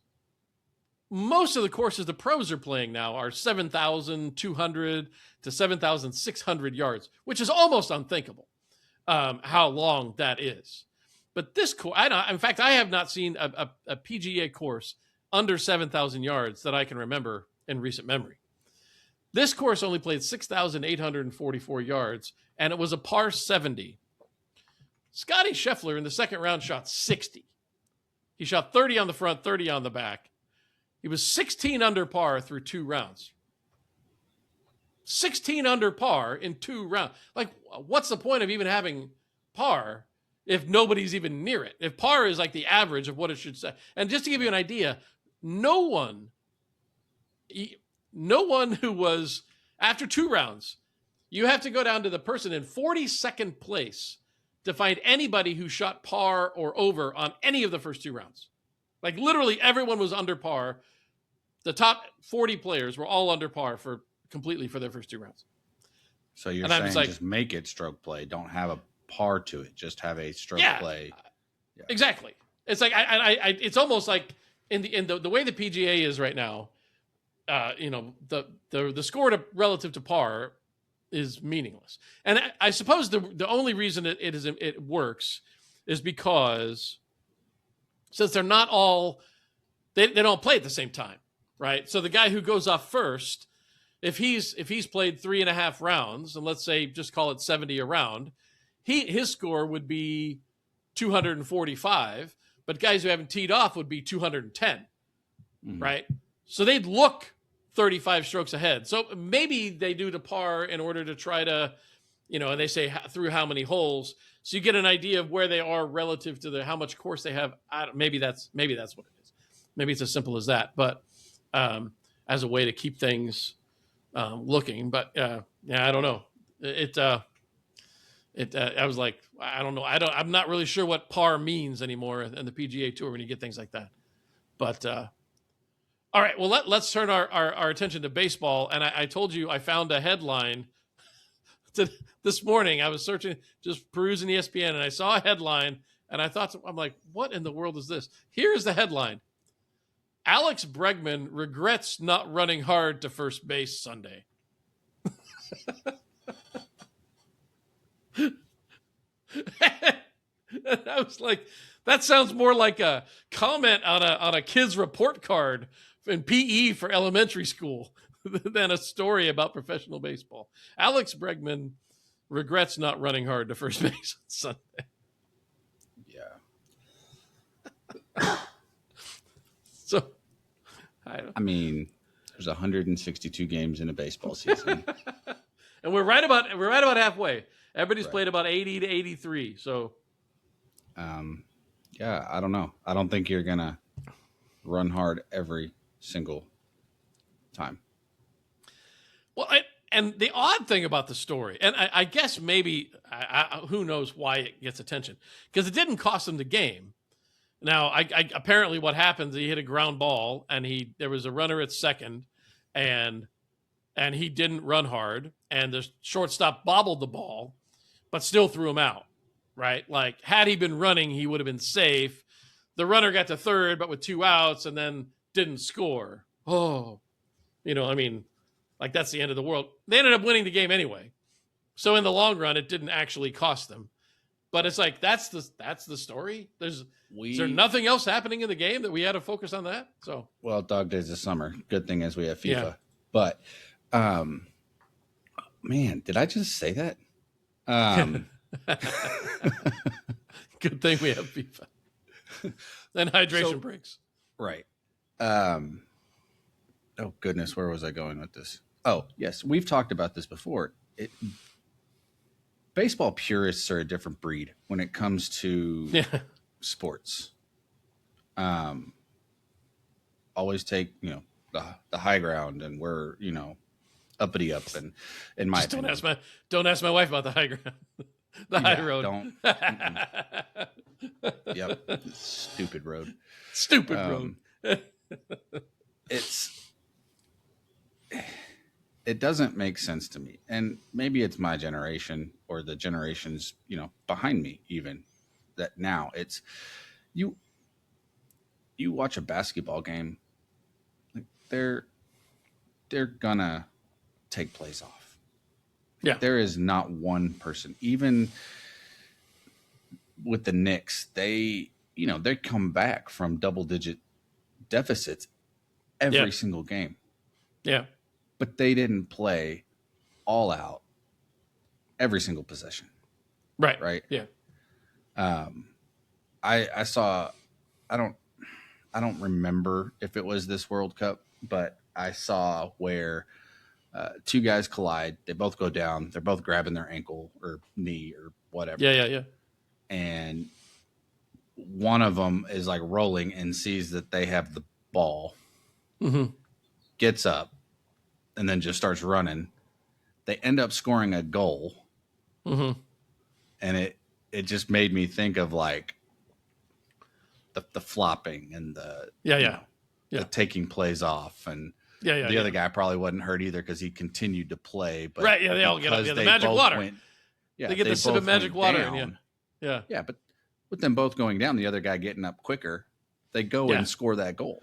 most of the courses the pros are playing now are 7,200 to 7,600 yards, which is almost unthinkable how long that is. But this course, in fact, I have not seen a PGA course under 7,000 yards that I can remember in recent memory. This course only played 6,844 yards, and it was a par 70. Scotty Scheffler in the second round shot 60. He shot 30 on the front, 30 on the back. He was 16 under par through 2 rounds. 16 under par in 2 rounds. Like, what's the point of even having par if nobody's even near it? If par is like the average of what it should say. And just to give you an idea, no one who was, after 2 rounds, you have to go down to the person in 42nd place to find anybody who shot par or over on any of the first 2 rounds. Like literally everyone was under par. The top 40 players were all under par completely for their first 2 rounds. So you're saying just make it stroke play. Don't have a par to it. Just have a stroke play. Yeah. Exactly. It's like it's almost like in the way the PGA is right now. The score relative to par is meaningless. And I suppose the only reason it works is because since they're not all they don't play at the same time, right? So the guy who goes off first, if he's played 3.5 rounds, and let's say just call it 70 a round, his score would be 245, but guys who haven't teed off would be 210, right? So they'd look 35 strokes ahead. So maybe they do to par in order to try to, and they say through how many holes. So you get an idea of where they are relative to how much course they have. Maybe that's what it is. Maybe it's as simple as that, but as a way to keep things looking. But I don't know. I was like, I don't know. I'm not really sure what par means anymore in the PGA Tour when you get things like that. But all right, well, let's turn our attention to baseball. And I told you I found a headline this morning I was searching, just perusing ESPN, and I saw a headline, and I'm like, what in the world is this? Here's the headline: Alex Bregman regrets not running hard to first base Sunday. And I was like, that sounds more like a comment on a kid's report card in PE for elementary school than a story about professional baseball. Alex Bregman regrets not running hard to first base on Sunday. Yeah. So, I mean, there's 162 games in a baseball season, and we're right about halfway. Everybody's Right. played about 80 to 83. So, yeah, I don't know. I don't think you're gonna run hard every single time. well, and the odd thing about the story, and I guess maybe who knows why it gets attention, because it didn't cost him the game. Now, I apparently what happens, he hit a ground ball, and there was a runner at second, and he didn't run hard, and the shortstop bobbled the ball, but still threw him out, right? Like, had he been running, he would have been safe. The runner got to third, but with 2 outs, and then didn't score. Oh, I mean, like, that's the end of the world. They ended up winning the game anyway. So in the long run, it didn't actually cost them. But it's like, that's the story. Is there nothing else happening in the game that we had to focus on that? So, well, dog days of summer. Good thing is we have FIFA. Yeah. But, man, did I just say that? good thing we have FIFA. And hydration breaks. Right. Oh goodness, where was I going with this? Oh yes, we've talked about this before. Baseball purists are a different breed when it comes to sports. Always take the high ground, and we're uppity up, and in my Just opinion, don't ask my wife about the high ground, the high road. Don't. Yep, stupid road. Stupid road. It doesn't make sense to me, and maybe it's my generation or the generations behind me even, that now it's you watch a basketball game, like they're gonna take plays off. Yeah. There is not one person, even with the Knicks, they come back from double-digit deficits every single game. Yeah. But they didn't play all out every single possession. Right. Right. Yeah. I saw, I don't remember if it was this World Cup, but I saw where 2 guys collide. They both go down. They're both grabbing their ankle or knee or whatever. Yeah. And one of them is like rolling and sees that they have the ball, gets up, and then just starts running. They end up scoring a goal. And it just made me think of like the flopping and the taking plays off. And the other guy probably wasn't hurt either because he continued to play. But right, they all get up. Yeah, the magic water. They get the sip of magic water. Yeah. Yeah, but with them both going down, the other guy getting up quicker, they go and score that goal.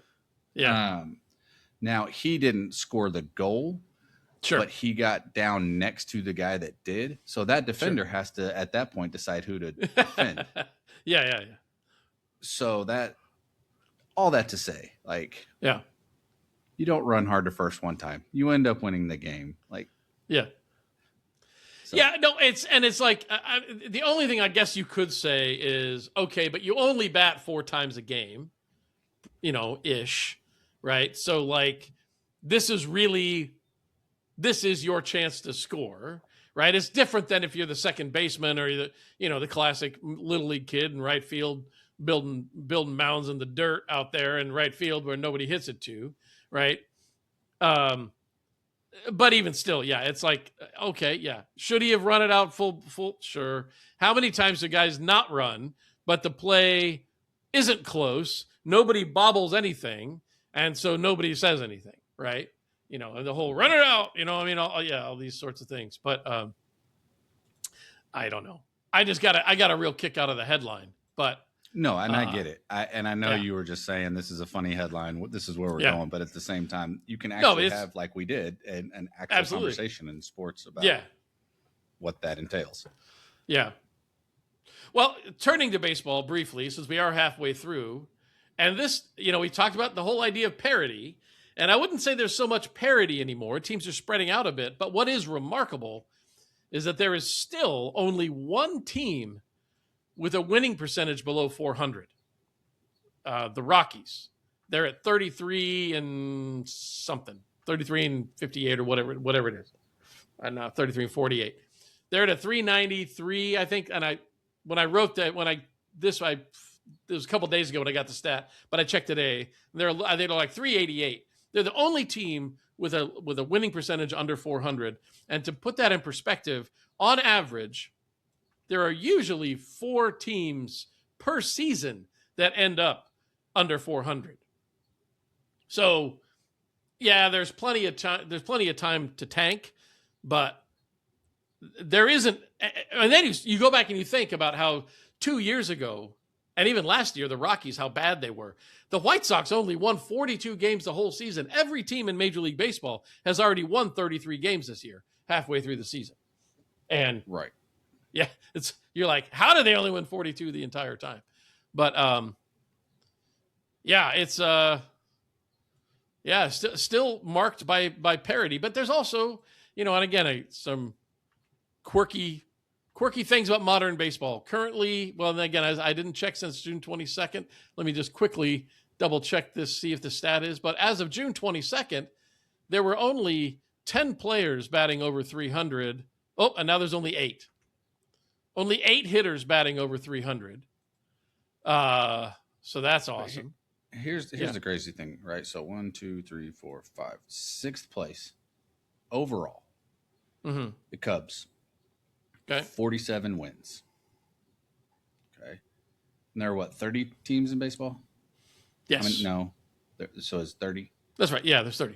Yeah. Now, he didn't score the goal, but he got down next to the guy that did. So that defender has to, at that point, decide who to defend. Yeah. So all that to say, like, you don't run hard the first one time. You end up winning the game. Like, So. Yeah, no, it's like the only thing I guess you could say is, okay, but you only bat 4 times a game, ish, right? So like, this is your chance to score, right? It's different than if you're the second baseman or the classic little league kid in right field building mounds in the dirt out there in right field where nobody hits it to, right? But even still, it's like, okay, should he have run it out full? Sure. How many times do guys not run, but the play isn't close? Nobody bobbles anything, and so nobody says anything, right? And the whole run it out, all these sorts of things. But I don't know. I got a real kick out of the headline, but No, and I get it. I know yeah. you were just saying this is a funny headline. This is where we're going, but at the same time, you can No, actually have, like we did, an actual Absolutely. conversation in sports about what that entails. Yeah. Well, turning to baseball briefly, since we are halfway through, and this, we talked about the whole idea of parity, and I wouldn't say there's so much parity anymore. Teams are spreading out a bit, but what is remarkable is that there is still only one team with a winning percentage below 400. The Rockies. They're at 33 and something, 33 and 58 or whatever it is. And 33 and 48. They're at a 393, I think. And when I wrote that, it was a couple days ago when I got the stat, but I checked today. They're like 388. They're the only team with a winning percentage under 400. And to put that in perspective, on average, there are usually 4 teams per season that end up under 400. So, yeah, there's plenty of time. There's plenty of time to tank, but there isn't. And then you go back and you think about how 2 years ago, and even last year, the Rockies, how bad they were. The White Sox only won 42 games the whole season. Every team in Major League Baseball has already won 33 games this year, halfway through the season. And right. Yeah, you're like, how did they only win 42 the entire time? But it's still marked by parity. But there's also, and again, some quirky things about modern baseball. Currently, well, and again, I didn't check since June 22nd. Let me just quickly double check this, see if the stat is. But as of June 22nd, there were only 10 players batting over 300. Oh, and now there's only 8. Only 8 hitters batting over 300. So that's awesome. Here's the crazy thing, right? So 1, 2, 3, 4, 5, 6th place overall. Mm-hmm. The Cubs. Okay. 47 wins. Okay. And there are 30 teams in baseball? Yes. No. So it's 30? That's right. Yeah, there's 30.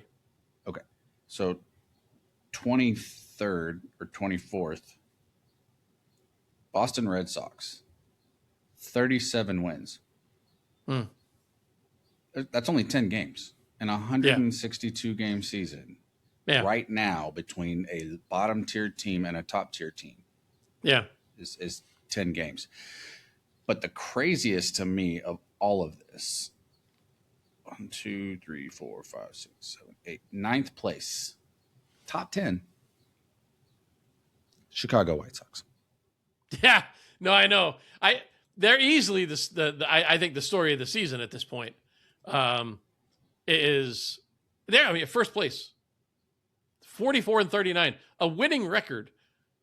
Okay. So 23rd or 24th, Boston Red Sox, 37 wins. That's only 10 games in a 162 game season right now between a bottom tier team and a top tier team. Yeah. Is 10 games. But the craziest to me of all of this, 1, 2, 3, 4, 5, 6, 7, 8, 9th place, top 10, Chicago White Sox. Yeah, no, I know. They're easily I think the story of the season at this point is there. I mean, first place, 44 and 39, a winning record.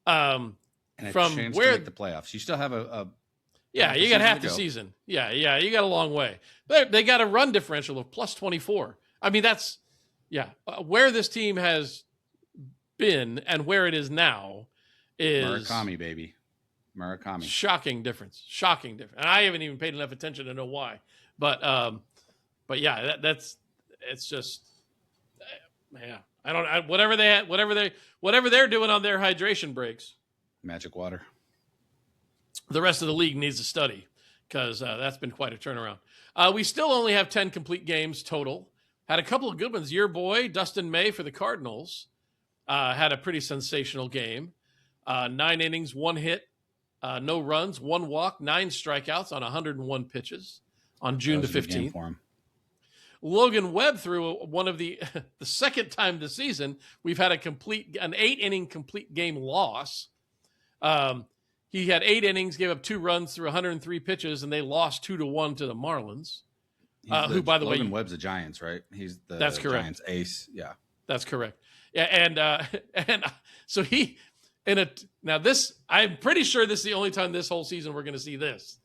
And a from chance where to make the playoffs. You still have you got half the season. Yeah, you got a long way. But they got a run differential of plus 24. I mean, that's where this team has been and where it is now is Murakami, baby. Murakami. Shocking difference. And I haven't even paid enough attention to know why. But yeah, it's just I don't whatever they're doing on their hydration breaks. Magic water. The rest of the league needs to study because that's been quite a turnaround. We still only have 10 complete games total. Had a couple of good ones. Your boy Dustin May for the Cardinals had a pretty sensational game. 9 innings, 1 hit. No runs, 1 walk, 9 strikeouts on 101 pitches on June the 15th. For him. Logan Webb threw one of the second time this season we've had an 8-inning complete game loss. He had 8 innings, gave up 2 runs through 103 pitches, and they lost 2-1 to the Marlins. Who, by the way, Logan Webb's the Giants, right? He's the that's correct. Giants ace. Yeah, that's correct. Yeah, and so he. Now this, I'm pretty sure this is the only time this whole season we're going to see this.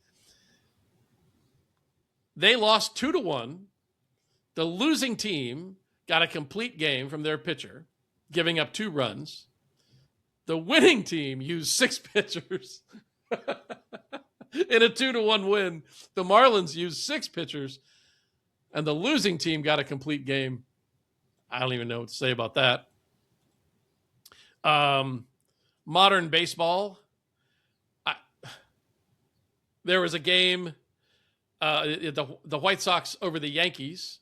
They lost 2-1. The losing team got a complete game from their pitcher, giving up 2 runs. The winning team used 6 pitchers in a 2-1 win. The Marlins used 6 pitchers, and the losing team got a complete game. I don't even know what to say about that. Modern baseball. there was a game, the White Sox over the Yankees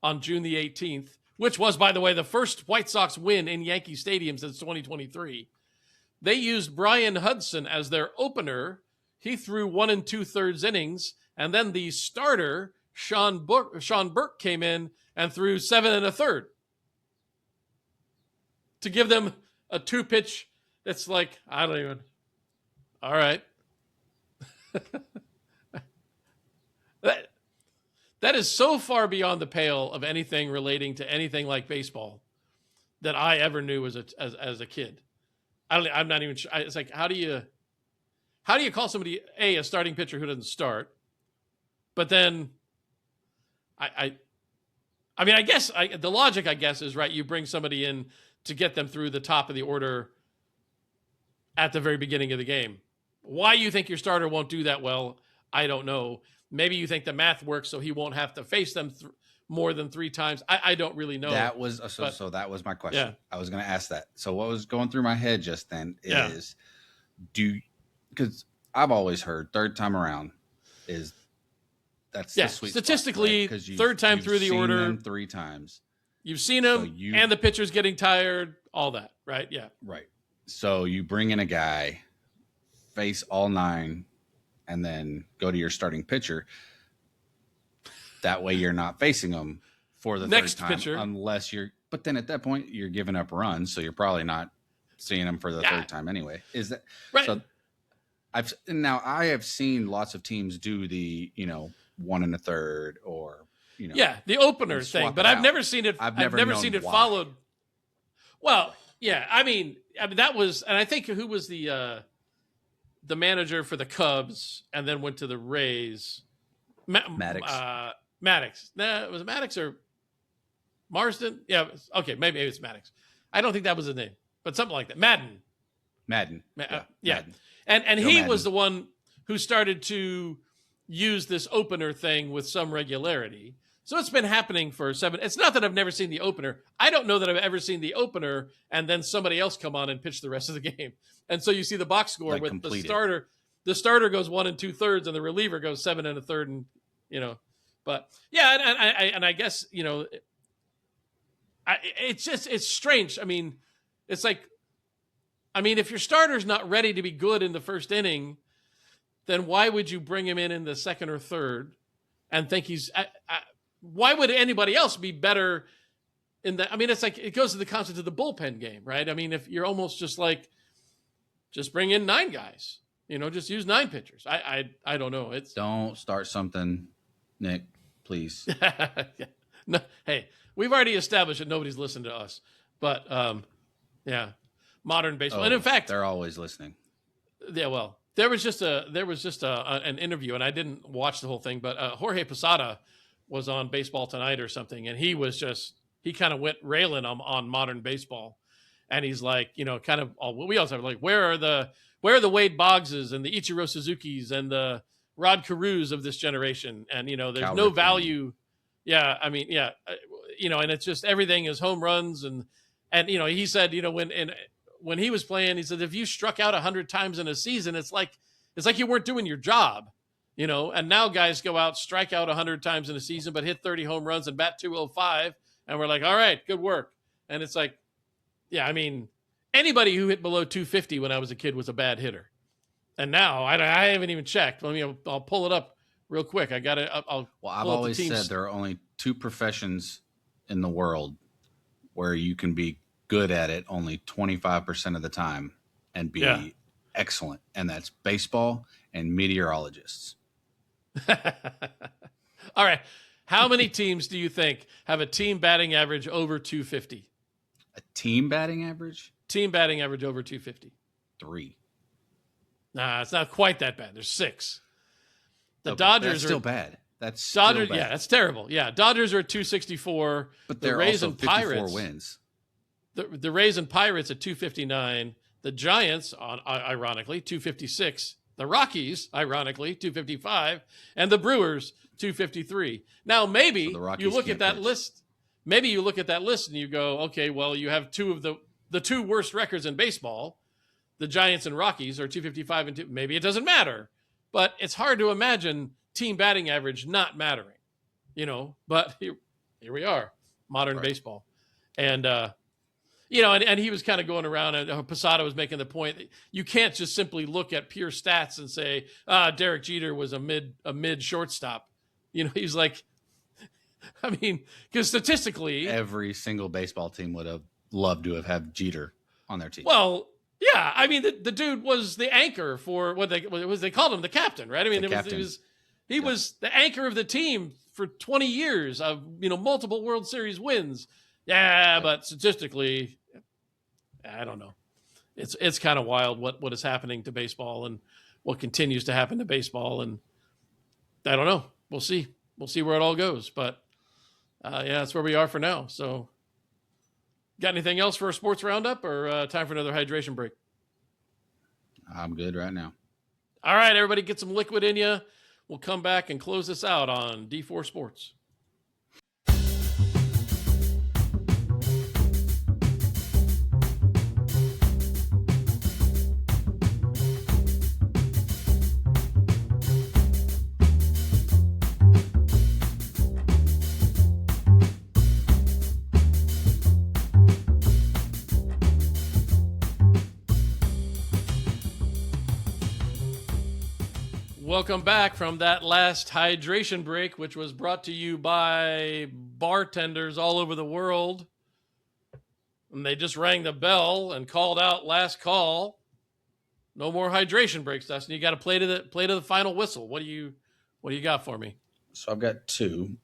on June the 18th, which was, by the way, the first White Sox win in Yankee Stadium since 2023. They used Brian Hudson as their opener. He threw 1 2/3 innings, and then the starter, Sean Burke, came in and threw 7 1/3 to give them a 2-pitch. It's like, I don't even. All right. That is so far beyond the pale of anything relating to anything like baseball that I ever knew as a kid. I'm not even sure. It's like, how do you call somebody a starting pitcher who doesn't start? But then, I mean, I guess the logic, I guess, is right. You bring somebody in to get them through the top of the order at the very beginning of the game. Why you think your starter won't do that well, I don't know. Maybe you think the math works so he won't have to face them more than 3 times. I don't really know. That was so that was my question. Yeah. I was going to ask that. So what was going through my head just then is, because I've always heard third time around is that's the sweet statistically spot, right? third time through the seen order them 3 times. You've seen him, and the pitcher's getting tired. All that, right? Yeah, right. So you bring in a guy, face all 9. And then go to your starting pitcher. That way you're not facing them for the next third time, pitcher, unless you're. But then at that point you're giving up runs, so you're probably not seeing them for the third time anyway. Is that right? So I have seen lots of teams do the 1 1/3 or the opener thing, but I've never seen it. I've never seen it followed. Well, yeah, I mean that was, and I think who was the manager for the Cubs and then went to the Rays. Maddox. Maddox. No, was it Maddox or Marsden? Yeah. Okay. Maybe it's Maddox. I don't think that was his name, but something like that. Madden. Yeah. And he was the one who started to use this opener thing with some regularity. So it's been happening for 7. It's not that I've never seen the opener. I don't know that I've ever seen the opener and then somebody else come on and pitch the rest of the game. And so you see the box score with completed. The starter goes 1 2/3 and the reliever goes 7 1/3, and but yeah, and I guess it's strange. I mean, it's like, if your starter's not ready to be good in the first inning, then why would you bring him in the second or third and think he's? Why would anybody else be better in that? I mean, it's like it goes to the concept of the bullpen game, right? I mean, if you're almost just like, just bring in 9 guys, just use 9 pitchers. I don't know. Don't start something, Nick, please. No, hey, we've already established that nobody's listened to us, but modern baseball, and in fact, they're always listening. Yeah, well, there was just an interview, and I didn't watch the whole thing, but Jorge Posada was on Baseball Tonight or something, and he kind of went railing on modern baseball, and he's like, kind of we also have like, where are the Wade Boggses and the Ichiro Suzukis and the Rod Carews of this generation, and there's no value. Yeah, I mean, yeah, and it's just everything is home runs, and he said, when he was playing, he said if you struck out 100 times in a season, it's like you weren't doing your job. And now guys go out, strike out 100 times in a season, but hit 30 home runs and bat 205. And we're like, all right, good work. And it's like, yeah, I mean, anybody who hit below 250 when I was a kid was a bad hitter. And now I haven't even checked. I'll pull it up real quick. I got it. I've always said there are only 2 professions in the world where you can be good at it only 25% of the time and be excellent. And that's baseball and meteorologists. All right. How many teams do you think have a team batting average over 250? A team batting average? Team batting average over 250. 3. Nah, it's not quite that bad. There's 6. The Dodgers that's still bad. That's Dodgers. Still bad. Yeah, that's terrible. Yeah, Dodgers are at 264. But they're Rays also and 54 Pirates wins. The Rays and Pirates at 259. The Giants, ironically, 256. The Rockies, ironically, 255. And the Brewers, 253. Now, maybe you look at that list. Maybe you look at that list and you go, okay, well, you have 2 of the 2 worst records in baseball. The Giants and Rockies are 255 and 2. Maybe it doesn't matter. but it's hard to imagine team batting average not mattering, but here we are, modern baseball. And, and he was kind of going around, and Posada was making the point that you can't just simply look at pure stats and say, Derek Jeter was a mid shortstop. He's like, I mean, because statistically, every single baseball team would have loved to have had Jeter on their team. Well, yeah, I mean, the dude was the anchor for they called him the captain, right? I mean, he was the anchor of the team for 20 years of multiple World Series wins. Yeah, but statistically, I don't know. It's kind of wild what is happening to baseball and what continues to happen to baseball, and I don't know. We'll see where it all goes, but that's where we are for now. So, got anything else for a sports roundup, or time for another hydration break? I'm good right now. All right, everybody, get some liquid in you. We'll come back and close this out on D4 Sports. Welcome back from that last hydration break, which was brought to you by bartenders all over the world. And they just rang the bell and called out last call. No more hydration breaks, Dustin. You got to play to the final whistle. What do you got for me? So I've got two.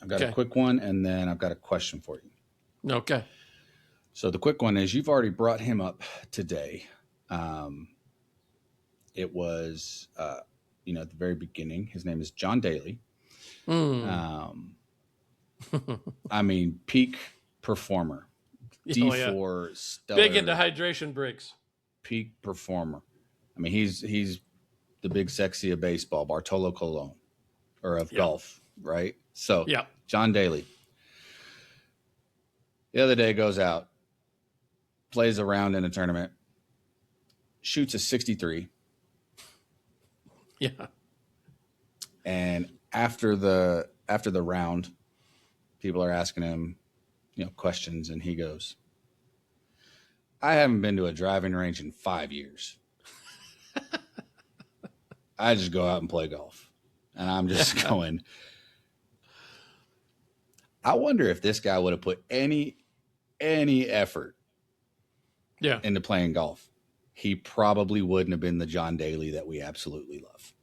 I've got a quick one, and then I've got a question for you. Okay. So the quick one is, you've already brought him up today. It was at the very beginning. His name is John Daly. I mean, peak performer. D4 stellar. Big into hydration breaks. Peak performer. I mean, he's the big sexy of baseball, Bartolo Colon, or of golf, right? So, John Daly. The other day goes out, plays a round in a tournament, shoots a 63. Yeah. And after the round, people are asking him, questions, and he goes, I haven't been to a driving range in 5 years. I just go out and play golf. And I'm just going, I wonder if this guy would have put any effort into playing golf. He probably wouldn't have been the John Daly that we absolutely love.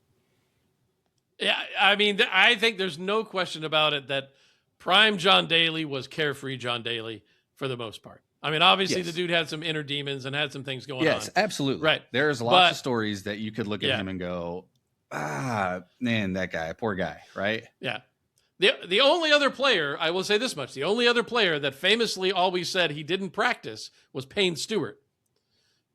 Yeah, I mean, I think there's no question about it that prime John Daly was carefree John Daly for the most part. I mean, obviously the dude had some inner demons and had some things going on. Yes, absolutely. Right. There's lots of stories that you could look at him and go, man, that guy, poor guy, right? Yeah. The only other player, I will say this much, the only other player that famously always said he didn't practice was Payne Stewart.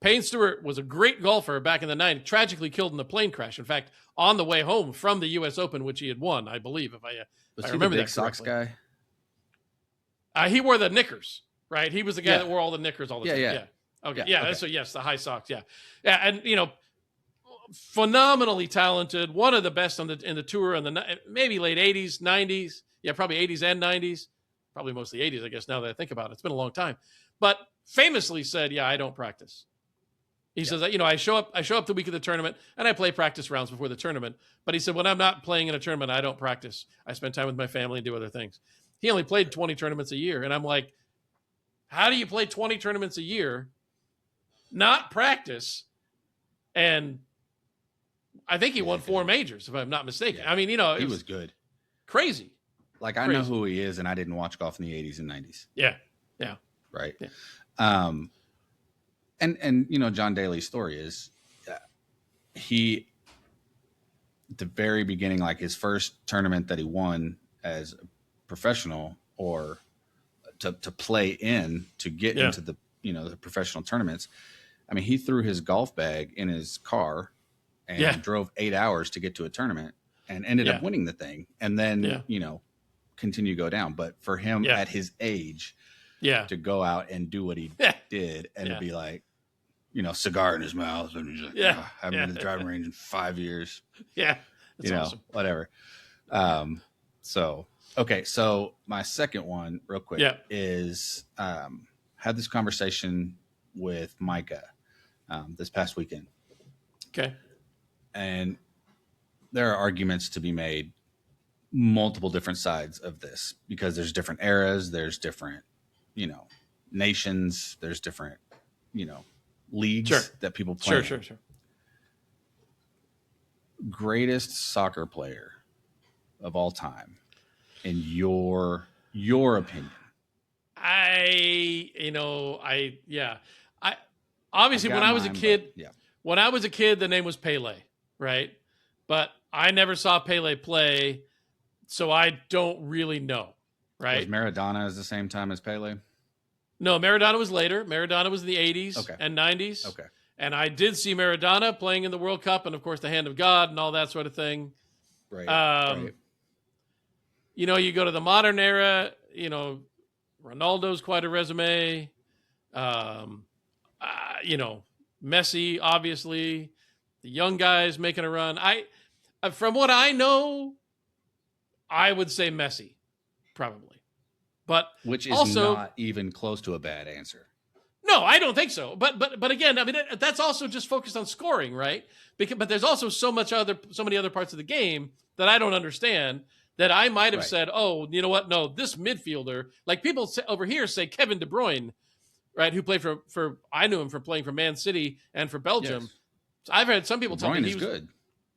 Payne Stewart was a great golfer back in the 90s, tragically killed in a plane crash. In fact, on the way home from the U.S. Open, which he had won, I believe, if I remember that correctly. Sox guy? He wore the knickers, right? He was the guy that wore all the knickers all the time. Yeah. Okay. Yeah. Okay. So yes, the high socks. Yeah. Yeah. And phenomenally talented, one of the best in the tour in the maybe late 80s, 90s. Yeah, probably 80s and 90s. Probably mostly 80s, I guess, now that I think about it. It's been a long time. But famously said, I don't practice. He says, I show up the week of the tournament and I play practice rounds before the tournament. But he said, when I'm not playing in a tournament, I don't practice. I spend time with my family and do other things. He only played 20 tournaments a year. And I'm like, how do you play 20 tournaments a year, not practice? And I think he won 4 majors, if I'm not mistaken. I mean, he was good. Crazy. Like, I know who he is, and I didn't watch golf in the 80s and 90s. Yeah. Yeah. Right. Yeah. And John Daly's story is he, at the very beginning, like his first tournament that he won as a professional or to play in to get into the, the professional tournaments. I mean, he threw his golf bag in his car and drove 8 hours to get to a tournament and ended up winning the thing. And then, continue to go down. But for him at his age, to go out and do what he did and to be like, cigar in his mouth, and he's like, haven't been to the driving range in 5 years. Yeah, that's awesome. Whatever. So my second one, real quick, is had this conversation with Micah this past weekend. Okay. And there are arguments to be made, multiple different sides of this, because there's different eras, there's different, nations, there's different, leagues that people play. Sure. Greatest soccer player of all time, in your opinion? Obviously when I was a kid, yeah. When I was a kid, the name was Pele, right? But I never saw Pele play, so I don't really know, right? Was Maradona at the same time as Pele? No, Maradona was later. Maradona was in the 80s and 90s. Okay. And I did see Maradona playing in the World Cup and, of course, the Hand of God and all that sort of thing. Right. Right. You go to the modern era, Ronaldo's quite a resume. Messi, obviously. The young guys making a run. From what I know, I would say Messi, probably. But which is also not even close to a bad answer. No, I don't think so. But again, I mean, that's also just focused on scoring, right? But there's also so many other parts of the game that I don't understand, that I might have said, oh, you know what? No, this midfielder, like people over here say Kevin De Bruyne, right? Who played for I knew him for playing for Man City and for Belgium. Yes. So I've had some people tell me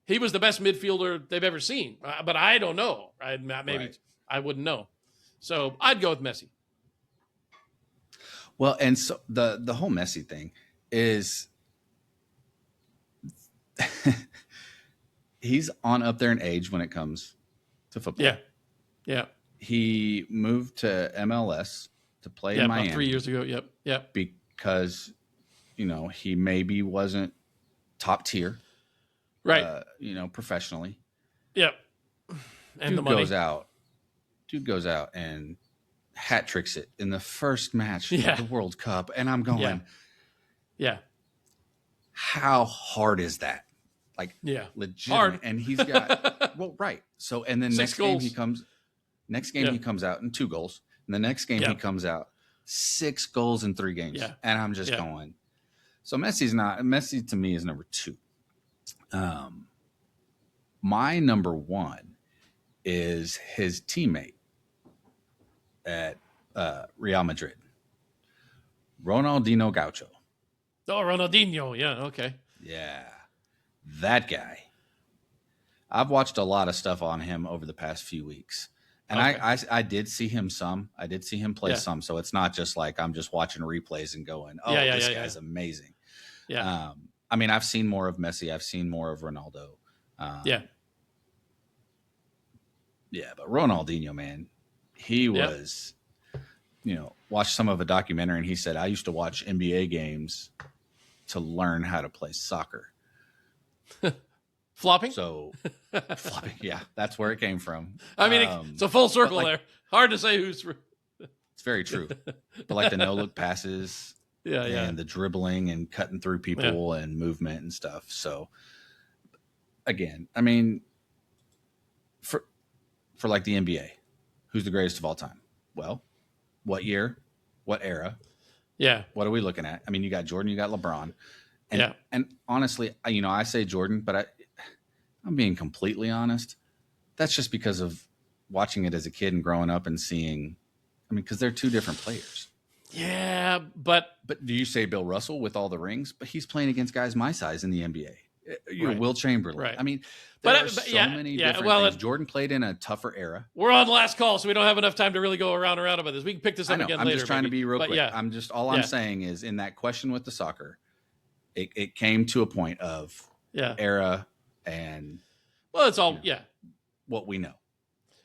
he was the best midfielder they've ever seen, but I don't know. I wouldn't know. So I'd go with Messi. Well, and so the whole Messi thing is he's on up there in age when it comes to football. Yeah. He moved to MLS to play in Miami about 3 years ago. Yep. Because, he maybe wasn't top tier, right? Professionally. Yep. And Dude the money goes out and hat tricks it in the first match of the World Cup, and I'm going, how hard is that? Like, legit. Hard. And he's got right. So, and then next game he comes out and 2 goals, and the next game he comes out 6 goals in 3 games, and I'm just going. So Messi to me is number 2. My number 1 is his teammate at Real Madrid, Ronaldinho Gaucho. Oh, Ronaldinho. Yeah. Okay. Yeah. That guy. I've watched a lot of stuff on him over the past few weeks. And I did see him some. I did see him play some. So it's not just like I'm just watching replays and going, oh, this guy's amazing. Yeah. I mean, I've seen more of Messi. I've seen more of Ronaldo. Yeah, but Ronaldinho, man, he was, watched some of a documentary, and he said, I used to watch NBA games to learn how to play soccer. Flopping? So, flopping, that's where it came from. I mean, it's a full circle there. Hard to say who's... It's very true. But like the no-look passes and the dribbling and cutting through people and movement and stuff. So, again, I mean, for like the NBA, who's the greatest of all time? Well, what year? What era? Yeah. What are we looking at? I mean, you got Jordan, you got LeBron. And honestly, I say Jordan, but I'm being completely honest. That's just because of watching it as a kid and growing up and seeing, because they're 2 different players. Yeah, but do you say Bill Russell with all the rings? But he's playing against guys my size in the NBA. Will Chamberlain. Right. I mean, there are so many different things. Jordan played in a tougher era. We're on the last call, so we don't have enough time to really go around about this. We can pick this up again later. I'm just trying to be real quick. Yeah. I'm saying is in that question with the soccer, it came to a point of era and it's all what we know.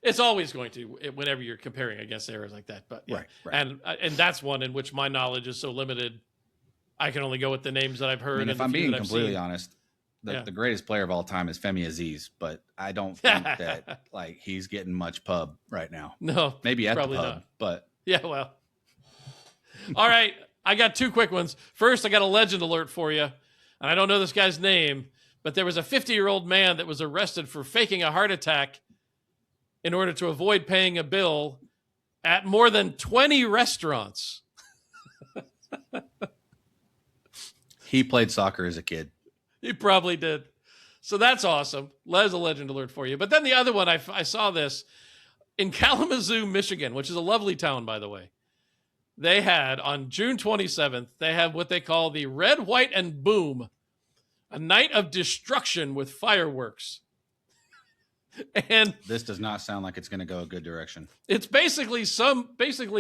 It's always going to whenever you're comparing against eras like that. But right. And that's one in which my knowledge is so limited. I can only go with the names that I've heard. And if I'm being completely honest, the greatest player of all time is Femi Aziz, but I don't think that he's getting much pub right now. No, maybe at the pub, not. but well. All right. I got two quick ones. First, I got a legend alert for you. And I don't know this guy's name, but there was a 50-year-old man that was arrested for faking a heart attack in order to avoid paying a bill at more than 20 restaurants. He played soccer as a kid. He probably did. So that's awesome. There's a legend alert for you. But then the other one, I saw this in Kalamazoo, Michigan, which is a lovely town, by the way. They had, on June 27th, they have what they call the Red, White, and Boom, a night of destruction with fireworks. And this does not sound like it's going to go a good direction. It's basically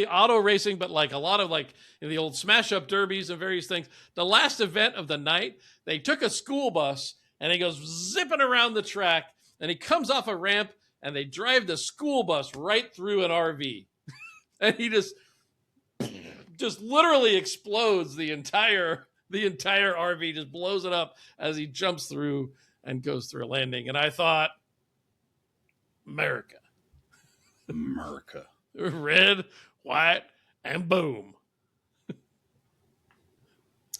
auto racing, but like a lot of like the old smash up derbies and various things. The last event of the night, they took a school bus and he goes zipping around the track and he comes off a ramp and they drive the school bus right through an RV. And he just literally explodes the entire RV, just blows it up as he jumps through and goes through a landing. And I thought, America. Red, white, and boom.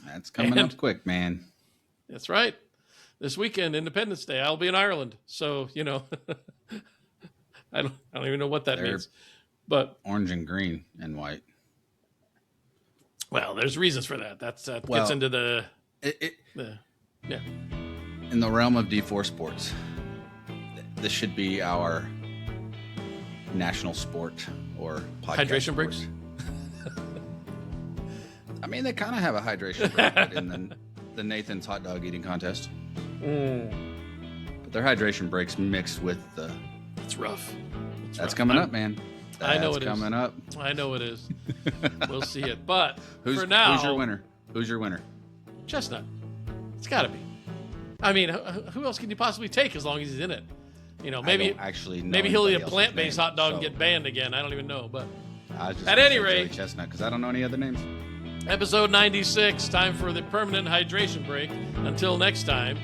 That's coming up quick, man. That's right. This weekend, Independence Day, I'll be in Ireland. So, I don't even know what that means. But orange and green and white. Well, there's reasons for that. Gets into the in the realm of D4 sports. This should be our national sport or podcast. Hydration breaks? I mean, they kind of have a hydration break in the Nathan's hot dog eating contest. But their hydration breaks mixed with the... It's rough. That's coming up, man. I know it is. Coming up. I know it is. We'll see it. But for now... Who's your winner? Chestnut. It's got to be. I mean, who else can you possibly take as long as he's in it? Maybe he'll eat a plant-based hot dog and get banned again. I don't even know. But at any rate, Chestnut, because I don't know any other names. Episode 96, time for the permanent hydration break. Until next time,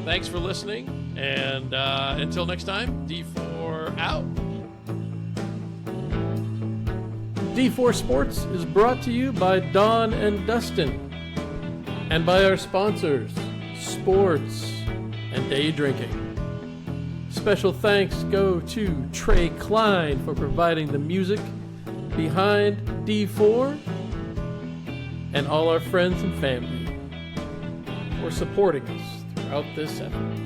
thanks for listening. And until next time, D4 out. D4 Sports is brought to you by Don and Dustin and by our sponsors, Sports and Day Drinking. Special thanks go to Trey Klein for providing the music behind D4 and all our friends and family for supporting us throughout this effort.